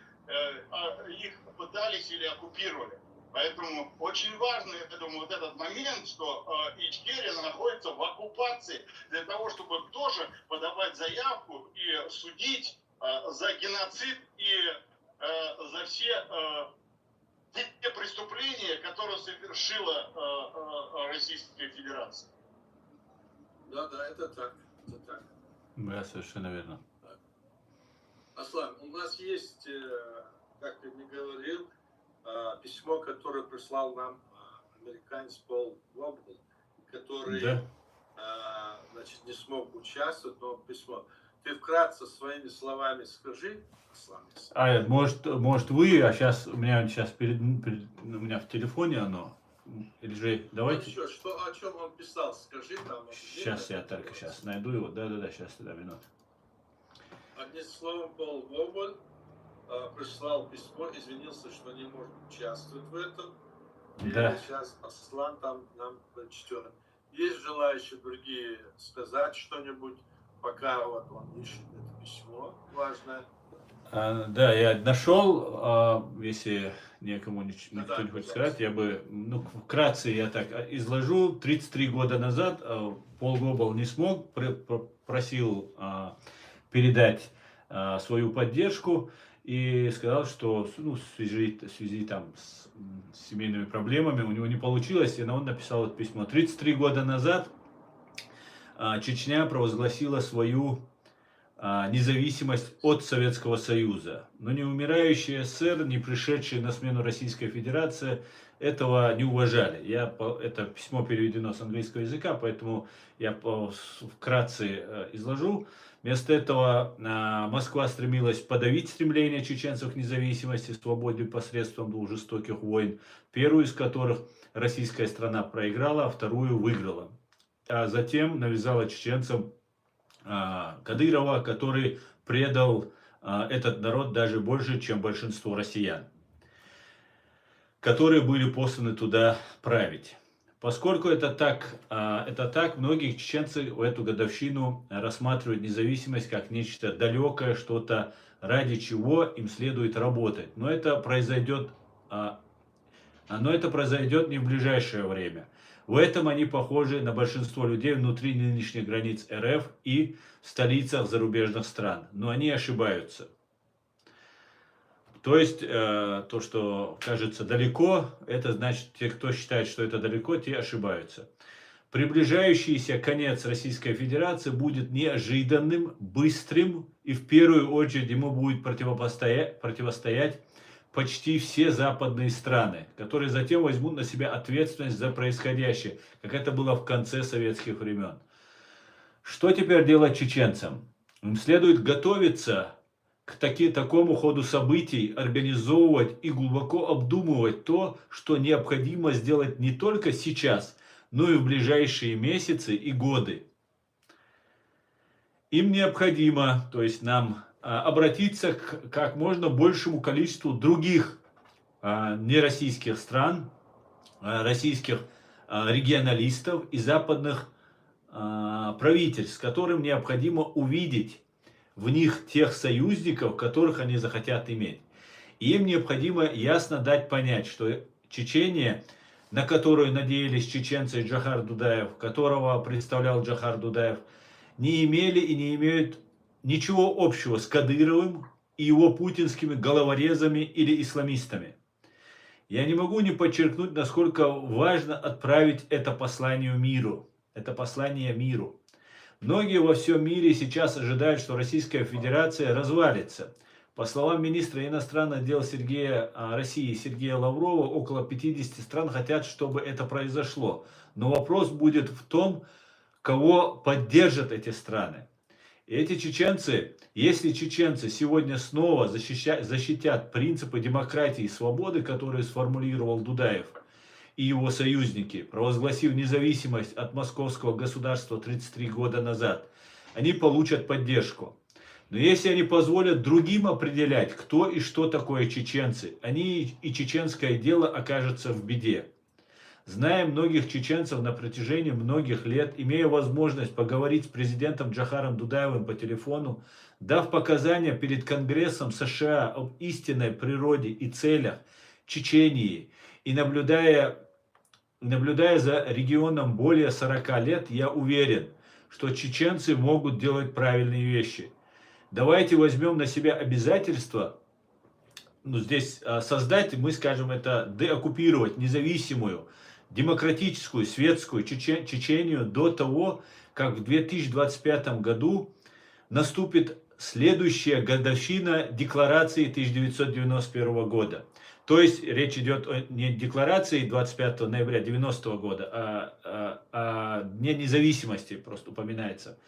их пытались или оккупировали. Поэтому очень важно, я думаю, вот этот момент, что Ичкерия находится в оккупации, для того, чтобы тоже подавать заявку и судить за геноцид и за все те преступления, которые совершила Российская Федерация. Да, это так. Это так. Да, совершенно верно. Аслан, у нас есть, как ты мне говорил, письмо, которое прислал нам американец Пол Глобал, который не смог участвовать, но письмо. Ты вкратце своими словами скажи, Аслан. Может вы, а сейчас у меня у меня в телефоне оно. Или же давайте. Ну, что, о чем он писал, скажи там. Сейчас я только найду его. Да, сейчас, минуту. Одним словом, Пол Глобал прислал письмо, извинился, что не может участвовать в этом. Да. И сейчас Аслан там нам прочтет. Есть желающие другие сказать что-нибудь, пока вот он ищет это письмо важное? Да, я нашел, если никто не хочет сказать, я бы, вкратце я так изложу. 33 года назад Пол Глобал не смог, просил передать свою поддержку и сказал, что в связи там с семейными проблемами у него не получилось, и он написал это письмо. 33 года назад Чечня провозгласила свою независимость от Советского Союза. Но не умирающий СССР, не пришедший на смену Российской Федерации этого не уважали. Это письмо переведено с английского языка, поэтому я вкратце изложу. Вместо этого Москва стремилась подавить стремление чеченцев к независимости, свободе посредством двух жестоких войн, первую из которых российская страна проиграла, а вторую выиграла. а затем навязала чеченцам Кадырова, который предал этот народ даже больше, чем большинство россиян, которые были посланы туда править. Поскольку это так, многие чеченцы в эту годовщину рассматривают независимость как нечто далекое, что-то, ради чего им следует работать. Но это произойдет не в ближайшее время. В этом они похожи на большинство людей внутри нынешних границ РФ и в столицах зарубежных стран. Но они ошибаются. То есть, то, что кажется далеко, это значит, те, кто считает, что это далеко, те ошибаются. Приближающийся конец Российской Федерации будет неожиданным, быстрым, и в первую очередь ему будет противостоять почти все западные страны, которые затем возьмут на себя ответственность за происходящее, как это было в конце советских времен. Что теперь делать чеченцам? Им следует готовиться к такому ходу событий, организовывать и глубоко обдумывать то, что необходимо сделать не только сейчас, но и в ближайшие месяцы и годы. Им необходимо, то есть нам, обратиться к как можно большему количеству других нероссийских стран, российских регионалистов и западных правительств, которым необходимо увидеть в них тех союзников, которых они захотят иметь. И им необходимо ясно дать понять, что Чечения, на которую надеялись чеченцы и Джохар Дудаев, которого представлял Джохар Дудаев, не имели и не имеют ничего общего с Кадыровым и его путинскими головорезами или исламистами. Я не могу не подчеркнуть, насколько важно отправить это послание миру. Многие во всем мире сейчас ожидают, что Российская Федерация развалится. По словам министра иностранных дел России Сергея Лаврова, около 50 стран хотят, чтобы это произошло. Но вопрос будет в том, кого поддержат эти страны. И эти чеченцы, если чеченцы сегодня снова защитят принципы демократии и свободы, которые сформулировал Дудаев и его союзники, провозгласив независимость от московского государства 33 года назад, они получат поддержку. Но если они позволят другим определять, кто и что такое чеченцы, они и чеченское дело окажутся в беде. Зная многих чеченцев на протяжении многих лет, имея возможность поговорить с президентом Джохаром Дудаевым по телефону, дав показания перед Конгрессом США об истинной природе и целях Чечении и наблюдая за регионом более 40 лет, я уверен, что чеченцы могут делать правильные вещи. Давайте возьмем на себя обязательство, здесь создать, мы скажем это, деоккупировать независимую, демократическую, светскую Чечению до того, как в 2025 году наступит следующая годовщина декларации 1991 года. То есть речь идет не о декларации 25 ноября 90 года, а Дне независимости просто упоминается.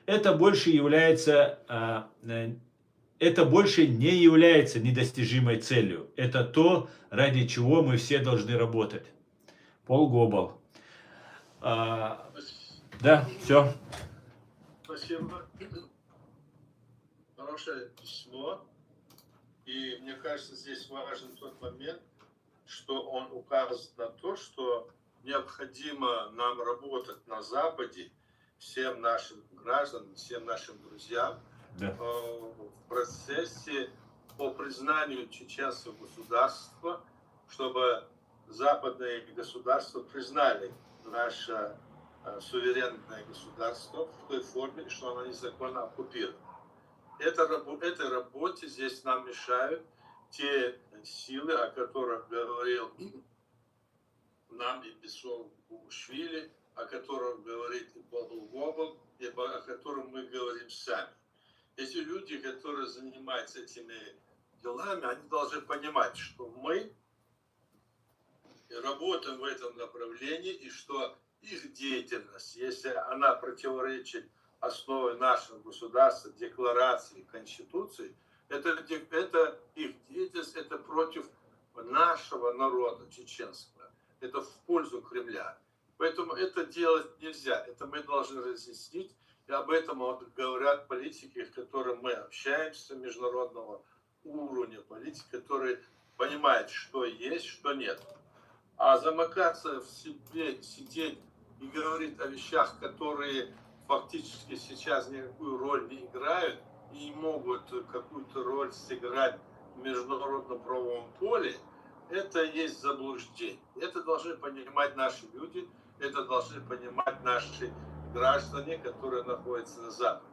Это больше не является недостижимой целью. Это то, ради чего мы все должны работать. Пол Гобл. Да, все. Спасибо. Хорошее письмо. И мне кажется, здесь важен тот момент, что он указывает на то, что необходимо нам работать на Западе, всем нашим гражданам, всем нашим друзьям, в процессе по признанию чеченского государства, чтобы западные государства признали наше суверенное государство в той форме, что оно незаконно оккупировано. Этой работе здесь нам мешают те силы, о которых говорил нам и Бесол Бушвили, о котором говорит и Пол Гобл, и о котором мы говорим сами. Эти люди, которые занимаются этими делами, они должны понимать, что мы работаем в этом направлении, и что их деятельность, если она противоречит основе нашего государства, декларации, конституции, это их деятельность, это против нашего народа чеченского, это в пользу Кремля. Поэтому это делать нельзя. Это мы должны разъяснить. И об этом вот говорят политики, с которыми мы общаемся, международного уровня политики, которые понимают, что есть, что нет. А замыкаться в себе, сидеть и говорить о вещах, которые фактически сейчас никакую роль не играют и не могут какую-то роль сыграть в международном правовом поле, это есть заблуждение. Это должны понимать наши люди, это должны понимать наши граждане, которые находятся на Западе.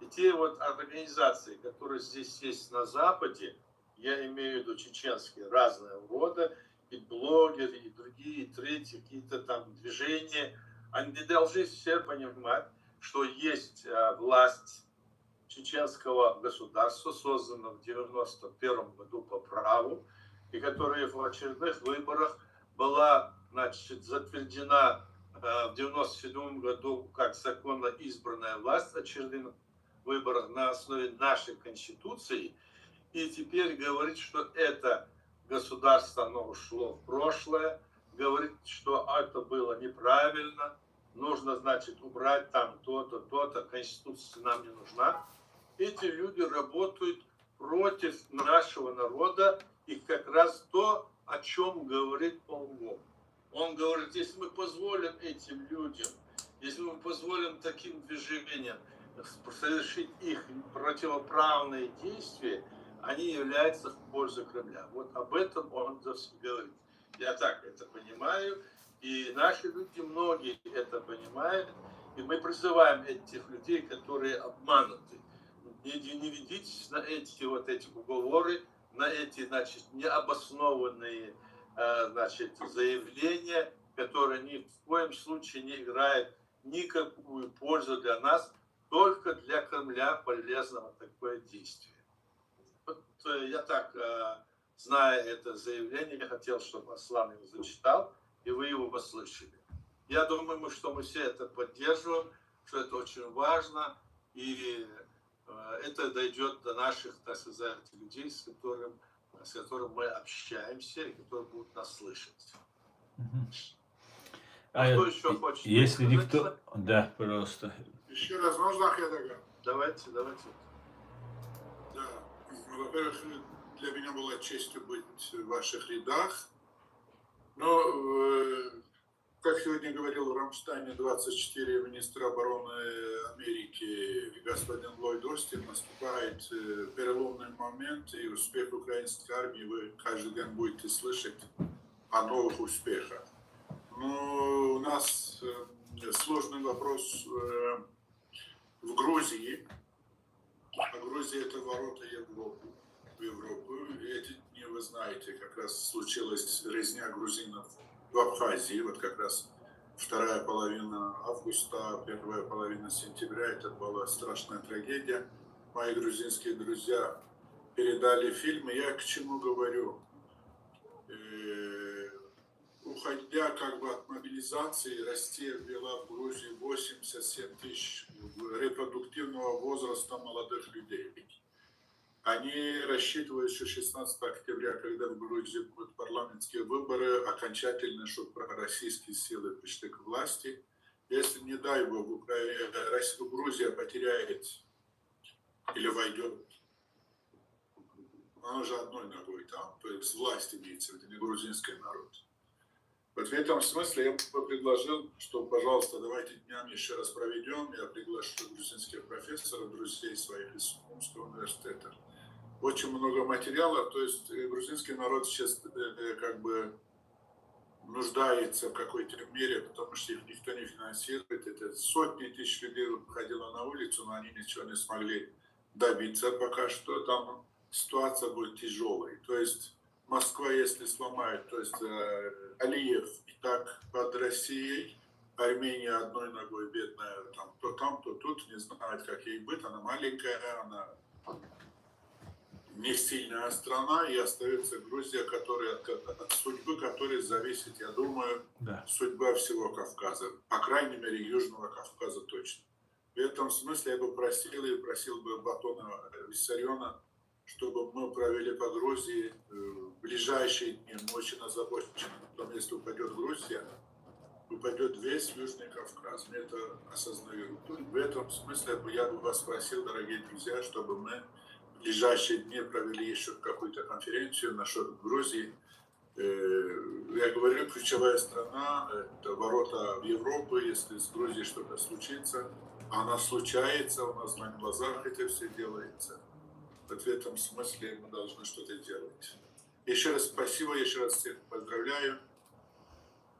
И те вот организации, которые здесь есть на Западе, я имею в виду чеченские разного рода, и блогеры, и другие, и третьи, какие-то там движения, они должны все понимать, что есть власть чеченского государства, созданного в 1991 году по праву, и которая в очередных выборах была, значит, затверждена в 1997 году как законно избранная власть в очередных выборах на основе нашей Конституции. И теперь говорит, что это государство, оно ушло в прошлое, говорит, что это было неправильно, нужно, значит, убрать там то-то, то-то, Конституция нам не нужна. Эти люди работают против нашего народа, и как раз то, о чем говорит Полгов. Он говорит, если мы позволим этим людям, если мы позволим таким движениям совершить их противоправные действия, они являются в пользу Кремля. Вот об этом он говорит. Я так это понимаю, и наши люди, многие это понимают, и мы призываем этих людей, которые обмануты. Не ведитесь на эти уговоры, на эти, значит, необоснованные, значит, заявления, которые ни в коем случае не играют никакую пользу для нас, только для Кремля полезно такое действие. Вот я так, зная это заявление, я хотел, чтобы Аслан его зачитал, и вы его послышали. Я думаю, что мы все это поддерживаем, что это очень важно, и это дойдет до наших, так сказать, людей, с которыми мы общаемся, и которые будут нас слышать. Кто еще хочет? Если никто... Да, пожалуйста. Еще раз, можно Ахедага? Давайте. Да. Во-первых, для меня была честью быть в ваших рядах. Но, как сегодня говорил в Рамштайне 24 министра обороны Америки, господин Ллойд Остин, наступает переломный момент, и успех украинской армии вы каждый день будете слышать о новых успехах. Но у нас сложный вопрос в Грузии. А Грузия — это ворота в Европу. И эти дни, вы знаете, как раз случилась резня грузинов в Абхазии. Вот как раз вторая половина августа, первая половина сентября. Это была страшная трагедия. Мои грузинские друзья передали фильм. Я к чему говорю? Уходя как бы от мобилизации, Россия ввела в Грузии 87 тысяч репродуктивного возраста молодых людей. Они рассчитывают, что 16 октября, когда в Грузии будут парламентские выборы, окончательно, чтобы российские силы пришли к власти. Если, не дай бог, Грузия потеряет или войдет, она уже одной ногой там, то есть власть имеется в виду, не грузинский народ. Вот в этом смысле я бы предложил, что, пожалуйста, давайте днями еще раз проведем. Я приглашу грузинских профессоров, друзей своих из Омского университета. Очень много материалов, то есть грузинский народ сейчас как бы нуждается в какой-то мере, потому что их никто не финансирует. Это сотни тысяч людей выходило на улицу, но они ничего не смогли добиться пока что. Там ситуация будет тяжелой. То есть Москва, если сломает, то есть Алиев и так под Россией, Армения одной ногой бедная, там, то тут, не знает, как ей быть, она маленькая, она не сильная страна, и остается Грузия, от судьбы которой зависит, я думаю, судьба всего Кавказа, по крайней мере, Южного Кавказа точно. В этом смысле я бы просил бы Батона Виссариона, чтобы мы провели по Грузии в ближайшие дни. Мы очень озабочены о том, если упадет Грузия, упадет весь Южный Кавказ. Мы это осознаем. В этом смысле я бы вас просил, дорогие друзья, чтобы мы в ближайшие дни провели еще какую-то конференцию насчет Грузии. Я говорю, ключевая страна, это ворота в Европу, если с Грузией что-то случится. Она случается, у нас на глазах это все делается. Вот в этом смысле мы должны что-то делать. Еще раз спасибо, еще раз всех поздравляю.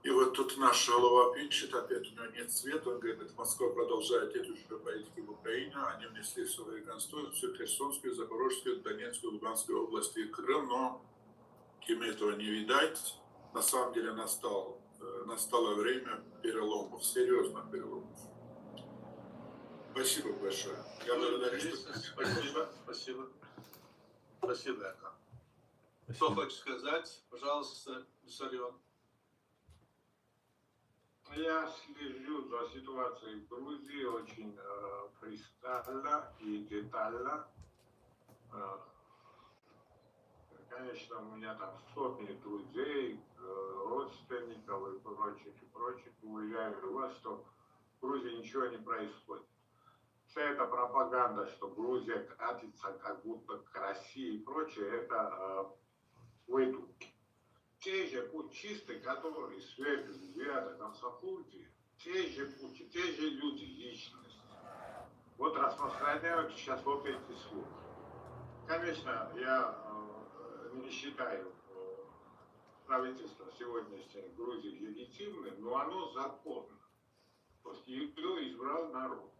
И вот тут наш голова пишет, опять у него нет света, он говорит, Москва продолжает эту же политику в Украине, они внесли в свою конституцию Херсонскую, Запорожскую, Донецкую, Луганскую области и Крым, но им этого не видать. На самом деле настало время переломов, серьезных переломов. Спасибо большое. Я благодарю, что... Спасибо. Спасибо, Яка. Кто хочет сказать? Пожалуйста, Виссарион. Я слежу за ситуацией в Грузии очень пристально и детально. Конечно, у меня там сотни друзей, родственников и прочих. Уверяю вас, что в Грузии ничего не происходит. Вся эта пропаганда, что Грузия катится как будто к России и прочее, это выдумки. Те же путчисты, которые свергли Зиада Гамсахурди, те же люди, личности, вот распространяют сейчас вот эти слухи. Конечно, я не считаю правительство сегодняшней Грузии легитимным, но оно законно. То есть его избрал народ.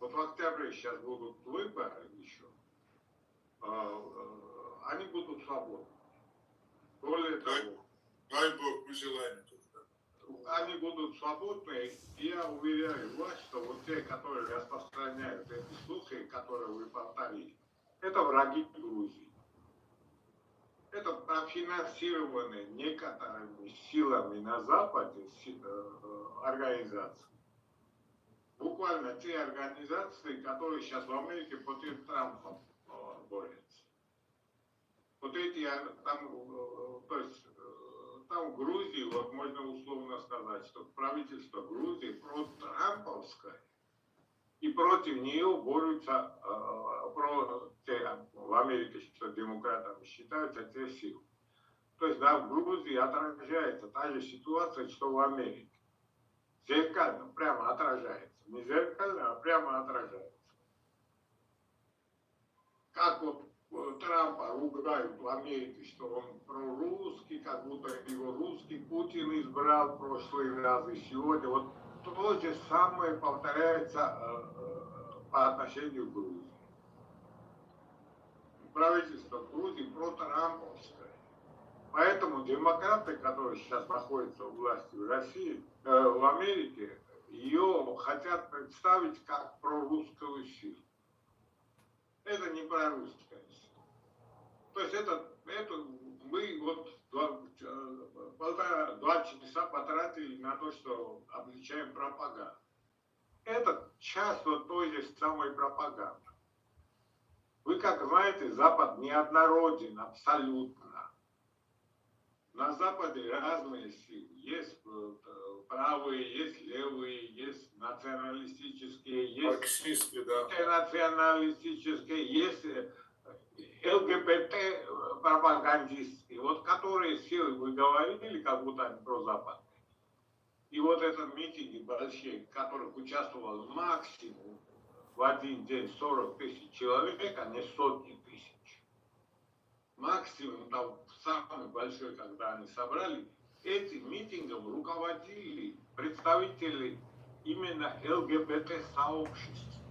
Вот в октябре сейчас будут выборы еще, они будут свободны. Более того, Дай Бог, мы желаем этого. они будут свободны, и я уверяю вас, что вот те, которые распространяют эти слухи, которые вы повторили, это враги Грузии. Это профинансированные некоторыми силами на Западе организации. Буквально те организации, которые сейчас в Америке против Трампа борются. Вот эти, то есть там в Грузии, вот можно условно сказать, что правительство Грузии протрамповское, и против нее борются в Америке, что демократами считаются те силы. То есть да, в Грузии отражается та же ситуация, что в Америке. Зеркально, прямо отражается. Не зеркально, а прямо отражается. Как вот Трампа ругают в Америке, что он прорусский, как будто его русский Путин избрал в прошлый раз и сегодня. Вот то же самое повторяется по отношению к Грузии. Правительство Грузии протрамповское. Поэтому демократы, которые сейчас находятся у власти в России, в Америке, ее хотят представить как прорусскую силу. Это не прорусская сила. То есть это мы вот 2 часа потратили на то, что обличаем пропаганду. Это часть вот той же самой пропаганды. Вы, как знаете, Запад неоднороден абсолютно. На Западе разные силы. Есть правые, есть левые, есть националистические, есть Марксисты, да. интернационалистические, есть ЛГБТ пропагандисты. Вот которые силы вы говорили, как будто они прозападные. И вот этот митинги большие, в которых участвовал максимум в один день 40 тысяч человек, а не сотни тысяч. Максимум там самый большой, когда они собрали, этим митингом руководили представители именно ЛГБТ-сообщества.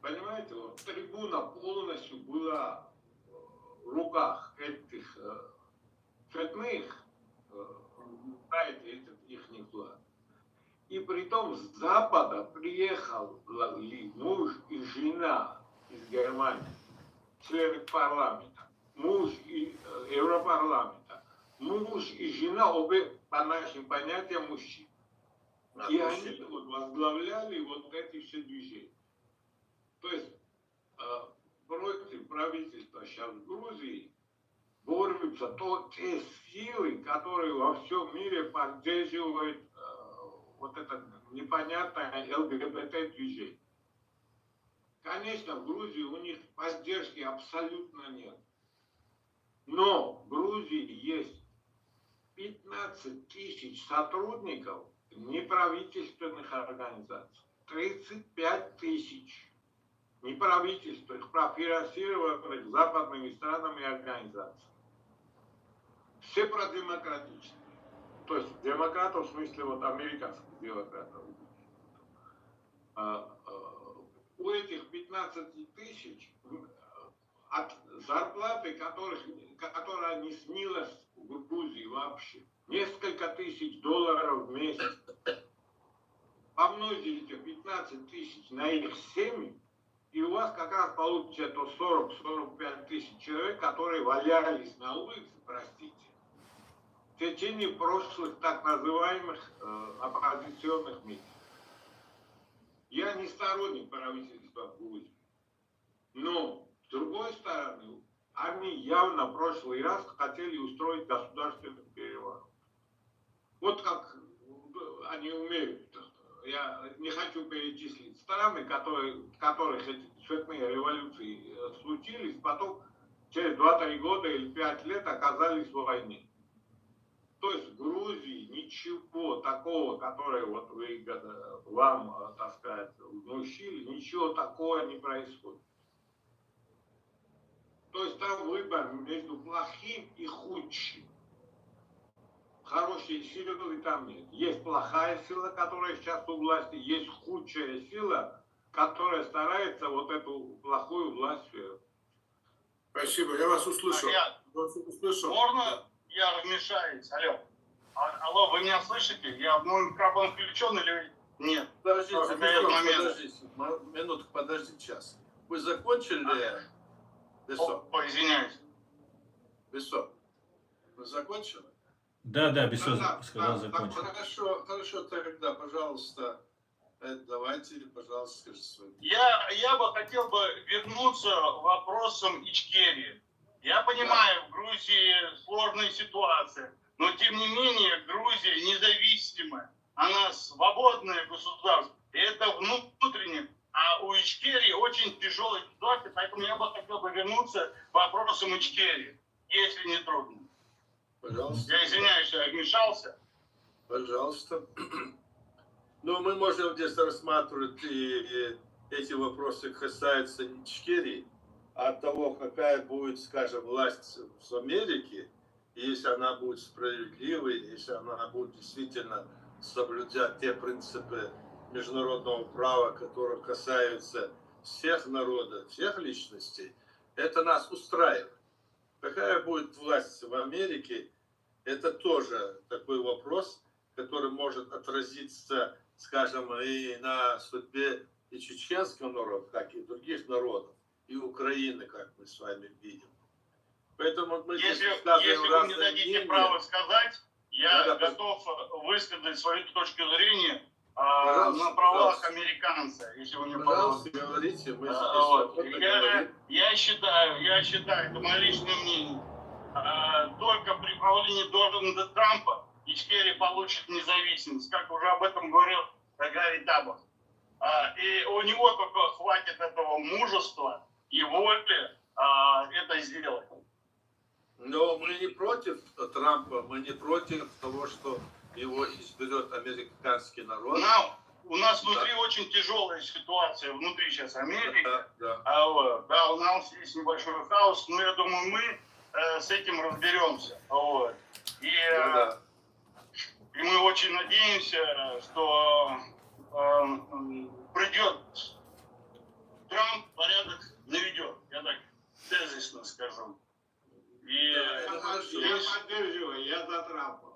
Понимаете, вот трибуна полностью была в руках этих цветных, знаете, их флаг. И притом с Запада приехал муж и жена из Германии, члены парламента, муж и Европарламента, муж и жена, обе по нашим понятиям мужчин. И они вот возглавляли вот эти все движения. То есть против правительства сейчас в Грузии борются те силы, которые во всем мире поддерживают вот это непонятное ЛГБТ-движение. Конечно, в Грузии у них поддержки абсолютно нет. Но в Грузии есть 15 тысяч сотрудников неправительственных организаций, 35 тысяч неправительственных, профинансированных западными странами организаций. Все продемократичные. То есть демократов в смысле вот американских демократов. У этих 15 тысяч от зарплаты, которая не снилась в Грузии вообще, несколько тысяч долларов в месяц. Помножите 15 тысяч на их семьи, и у вас как раз получится 40-45 тысяч человек, которые валялись на улице, простите, в течение прошлых так называемых оппозиционных митингов. Я не сторонник правительства в Грузии, но с другой стороны, они явно в прошлый раз хотели устроить государственный переворот. Вот как они умеют. Я не хочу перечислить страны, в которых эти цветные революции случились, потом через 2-3 года или 5 лет оказались в войне. То есть в Грузии ничего такого, которое вот вы вам, так сказать, внушили, ничего такого не происходит. То есть там выбор между плохим и худшим. Хорошей силы там нет. Есть плохая сила, которая сейчас у власти, есть худшая сила, которая старается вот эту плохую власть. Спасибо, я вас услышал. Можно я вмешаюсь? Алло. Алло, вы меня слышите? Мой микрофон включен или нет? Подождите, минутку, подождите час. Вы закончили? Ой, извиняюсь. Бессо, вы закончили? Да, Бессо сказал закончил. Хорошо, тогда, пожалуйста, давайте, пожалуйста, скажите свой. Я бы хотел вернуться к вопросам Ичкерии. Я понимаю, в Грузии сложная ситуация, но тем не менее Грузия независимая, она свободное государство, и это внутреннее. А у Ичкерии очень тяжелая ситуация, поэтому я бы хотел вернуться к вопросам Ичкерии, если не трудно. Пожалуйста. Я извиняюсь, я вмешался. Пожалуйста. Ну, мы можем здесь рассматривать и эти вопросы касаются не Ичкерии, а того, какая будет, скажем, власть в Америке, если она будет справедливой, если она будет действительно соблюдать те принципы международного права, которые касаются всех народов, всех личностей, это нас устраивает. Какая будет власть в Америке, это тоже такой вопрос, который может отразиться, скажем, и на судьбе и чеченского народа, как и других народов, и Украины, как мы с вами видим. Поэтому мы если вы мне дадите право сказать, я готов высказать свою точку зрения на правах американца, если вы мне пожалуйста, говорите. Я считаю, это мое личное мнение, только при правлении Дональда Трампа Ичкерия получит независимость, как уже об этом говорил Гарри Табор. И у него только хватит этого мужества и воли это сделать. Но мы не против Трампа, мы не против того, что его изберет американский народ. У нас внутри очень тяжелая ситуация, внутри сейчас Америки. Да. У нас есть небольшой хаос, но я думаю, мы с этим разберемся. И мы очень надеемся, что придет Трамп, порядок наведет. Я так тезисно скажу. Я поддерживаю, я за Трампа.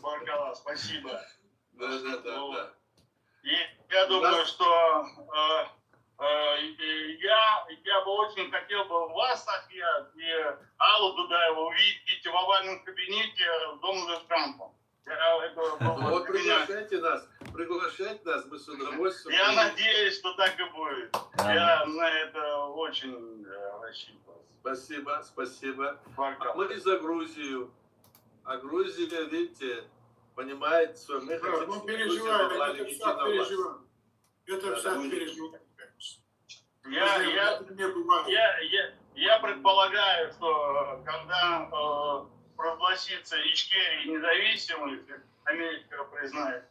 Баркала, спасибо. Да. И я думаю, что я бы очень хотел бы вас, София, и Аллу Дудаеву увидеть в овальном кабинете Дональда Трампа. Вот приглашайте нас, мы с удовольствием. Я надеюсь, что так и будет. Я на это очень рассчитываю. Спасибо, спасибо. Welcome. Мы за Грузию. А Грузия, видите, понимает, что мы Да, хотим, мы чтобы Грузия переживаем, была это легитимна всяк власть. переживаем. Это Да, всяк да. переживаем, конечно. Я Не бывает. Я предполагаю, что когда прогласится Ичкерия независимость, Америка признает,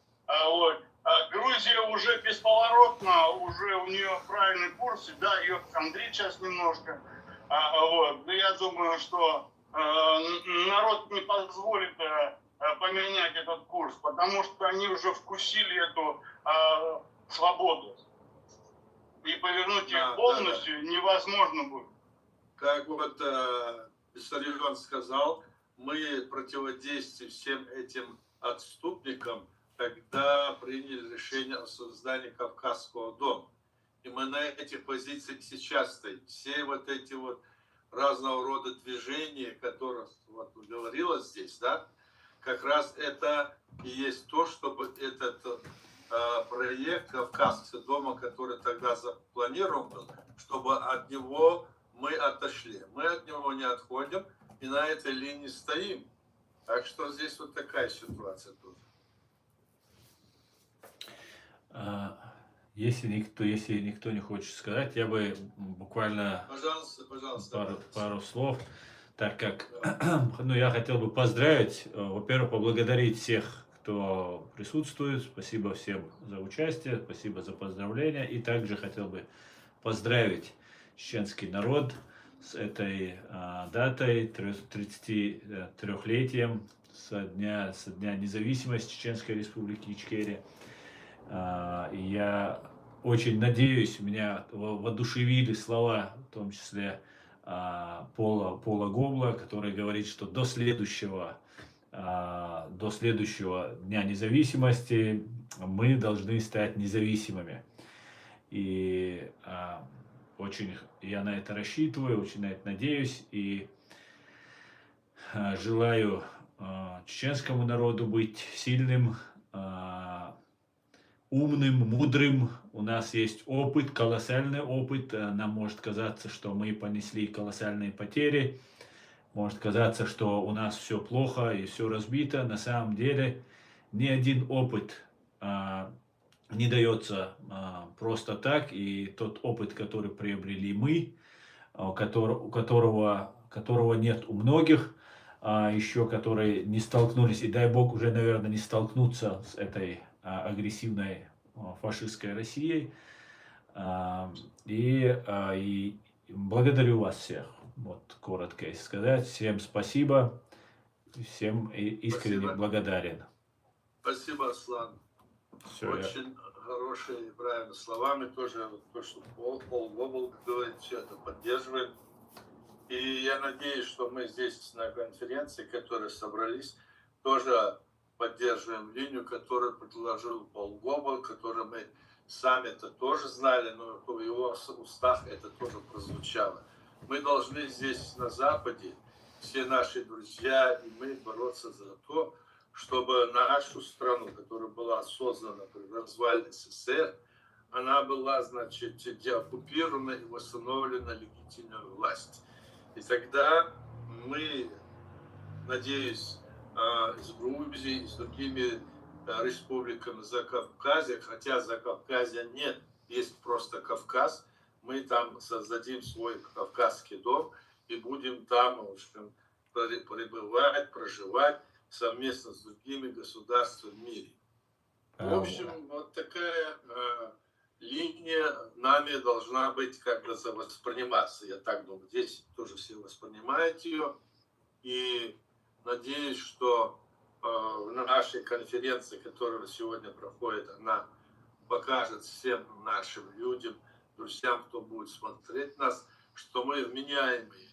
Грузия уже бесповоротно, уже у нее правильный курс, да, ее хандрит сейчас немножко. Но я думаю, что народ не позволит поменять этот курс, потому что они уже вкусили эту свободу. И повернуть их Да, полностью невозможно будет. Как вот Виссарион сказал, мы противодействуем всем этим отступникам, когда приняли решение о создании Кавказского дома. И мы на этих позициях сейчас стоим. Все вот эти вот разного рода движения, которые вот говорилось здесь, да, как раз это и есть то, чтобы этот проект Кавказского дома, который тогда запланирован был, чтобы от него мы отошли. Мы от него не отходим и на этой линии стоим. Так что здесь вот такая ситуация тут. Если никто не хочет сказать, я бы буквально Пожалуйста. пару слов, так как я хотел бы поздравить, во-первых, поблагодарить всех, кто присутствует, спасибо всем за участие, спасибо за поздравления, и также хотел бы поздравить чеченский народ с этой датой, 33-летием со дня независимости Чеченской Республики Ичкерия. И я очень надеюсь, меня воодушевили слова, в том числе Пола Гобла, который говорит, что до следующего Дня независимости мы должны стать независимыми. И очень я на это рассчитываю, очень на это надеюсь. И желаю чеченскому народу быть сильным, умным, мудрым. У нас есть опыт, колоссальный опыт. Нам может казаться, что мы понесли колоссальные потери. Может казаться, что у нас все плохо и все разбито. На самом деле ни один опыт не дается просто так. И тот опыт, который приобрели мы, которого нет у многих, еще которые не столкнулись, и дай бог уже, наверное, не столкнутся с этой агрессивной фашистской Россией. И благодарю вас всех. Вот коротко если сказать. Всем спасибо. Всем искренне благодарен. Спасибо, Аслан. Все, Очень хорошие и правильные слова. Мы тоже то, что Пол Гобл говорит, все это поддерживаем. И я надеюсь, что мы здесь на конференции, которые собрались, тоже поддерживаем линию, которую предложил Пол Гобл, которую мы сами-то тоже знали, но в его устах это тоже прозвучало. Мы должны здесь на Западе, все наши друзья и мы бороться за то, чтобы нашу страну, которая была создана при развале СССР, она была, значит, деоккупирована и восстановлена легитимная власть. И тогда мы, надеюсь, с Грузией, с другими республиками Закавказья, хотя Закавказья нет, есть просто Кавказ, мы там создадим свой Кавказский дом и будем там, в общем, пребывать, проживать совместно с другими государствами в мире. В общем, вот такая линия нами должна быть как-то восприниматься, я так думаю. Здесь тоже все воспринимают ее. И надеюсь, что в нашей конференции, которая сегодня проходит, она покажет всем нашим людям, друзьям, кто будет смотреть нас, что мы вменяемые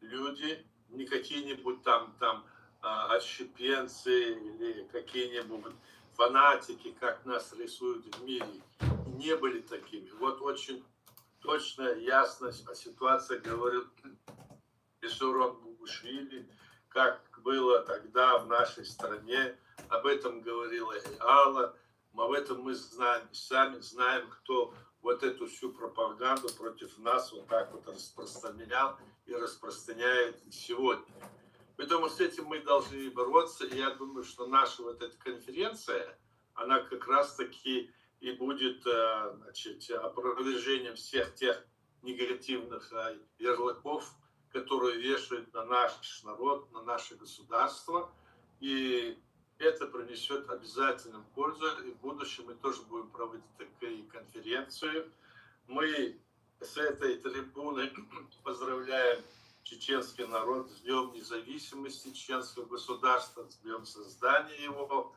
люди, не какие-нибудь там отщепенцы или какие-нибудь фанатики, как нас рисуют в мире, не были такими. Вот очень точно, ясно о ситуации говорил Виссарион Бугушвили, как было тогда в нашей стране. Об этом говорила и Алла. Об этом мы знаем, сами знаем, кто вот эту всю пропаганду против нас вот так вот распространял и распространяет сегодня. Поэтому с этим мы должны бороться. И я думаю, что наша вот эта конференция, она как раз-таки и будет, значит, опровержением всех тех негативных ярлыков, которые вешают на наш народ, на наше государство. И это принесет обязательно пользу. И в будущем мы тоже будем проводить такие конференции. Мы с этой трибуны поздравляем чеченский народ с Днем независимости чеченского государства, с Днем создания его.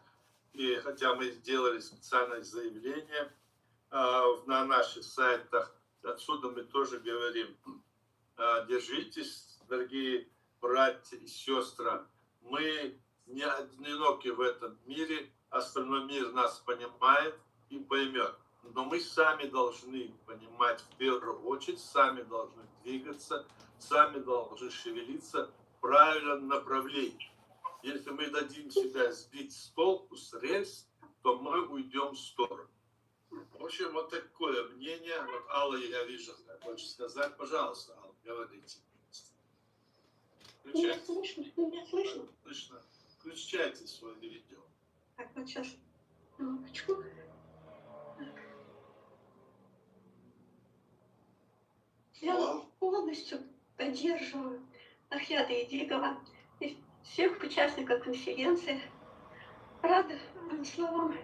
И хотя мы сделали специальное заявление на наших сайтах, отсюда мы тоже говорим: держитесь, дорогие братья и сестры, мы не одиноки в этом мире, остальной мир нас понимает и поймет. Но мы сами должны понимать в первую очередь, сами должны двигаться, сами должны шевелиться в правильном направлении. Если мы дадим себя сбить с толку, с рельс, то мы уйдем в сторону. В общем, вот такое мнение. Вот Алла, я вижу, хочет сказать. Пожалуйста, Алла, говорите. Меня слышно? Меня слышно? Слышно. Включайте свое видео. Так, вот сейчас. Минуточку. Я полностью поддерживаю Ахьята Идигова и всех участников конференции. Рада словам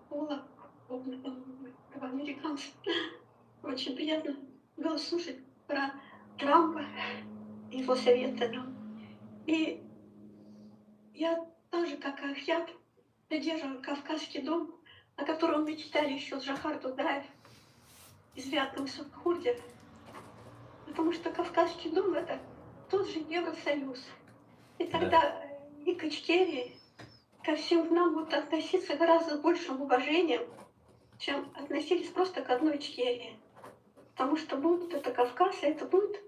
Пола, американца. Очень приятно было слушать про Трампа и его советы нам. И я тоже, как Ахьят, поддерживаю Кавказский дом, о котором мечтали еще Джахар Дудаев из Вятного Сухурде. Потому что Кавказский дом — это тот же Евросоюз. И тогда и к Ичкерии, ко всем нам будут относиться гораздо большим уважением, чем относились просто к одной Ичкерии. Потому что будет это Кавказ, и это будет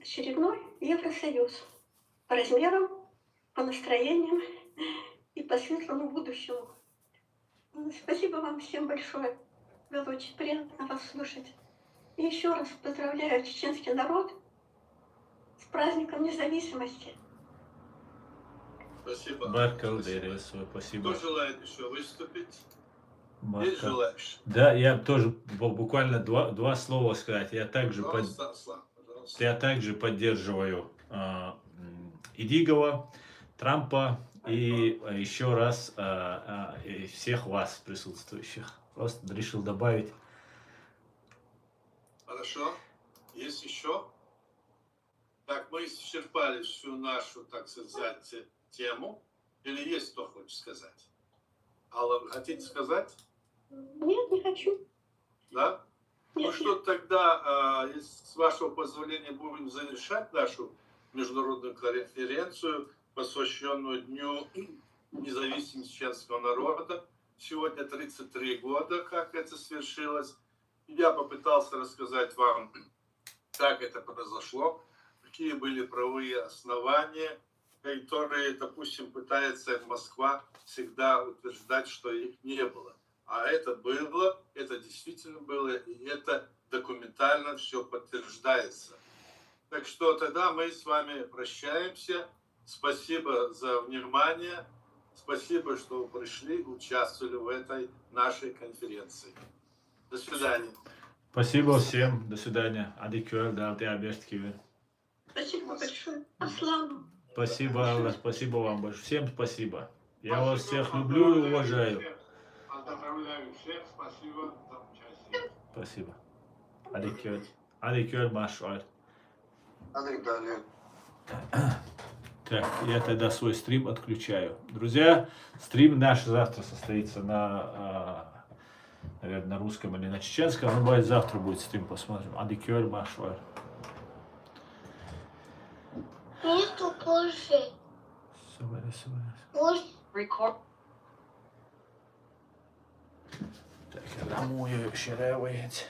очередной Евросоюз. По размерам, по настроениям и по светлому будущему. Спасибо вам всем большое. Было очень приятно вас слушать. И еще раз поздравляю чеченский народ с праздником независимости. Спасибо. Спасибо. Кто желает еще выступить? Марка. Есть желающие? Да, я тоже буквально два слова сказать. Я также, Пожалуйста, Аслан, пожалуйста. я также поддерживаю Идигова, Трампа и еще раз и всех вас присутствующих. Просто решил добавить. Хорошо. Есть еще? Так, мы исчерпали всю нашу, так сказать, тему. Или есть кто хочет сказать? Алла, вы хотите сказать? Нет, не хочу. Да? Ну что, тогда, с вашего позволения, будем завершать нашу международную конференцию, посвященную Дню независимости чеченского народа. Сегодня 33 года, как это свершилось. Я попытался рассказать вам, как это произошло, какие были правовые основания, которые, допустим, пытается Москва всегда утверждать, что их не было. А это было, это действительно было, и это документально все подтверждается. Так что тогда мы с вами прощаемся. Спасибо за внимание. Спасибо, что вы пришли, участвовали в этой нашей конференции. До свидания. Спасибо всем. До свидания. Адикюр, Спасибо большое. Аслану. Спасибо, Алла. Спасибо вам большое. Всем спасибо. Я вас всех люблю и уважаю. Поздравляю всех. Спасибо за участие. Спасибо. Адикюр. Адикюр, Машуар. Так, я тогда свой стрим отключаю. Друзья, стрим наш завтра состоится на, наверное, на русском или на чеченском. Ну, бывает, завтра будет стрим, посмотрим. Адикюр, Машуар. Нету позже. Так, я домой еще ревать.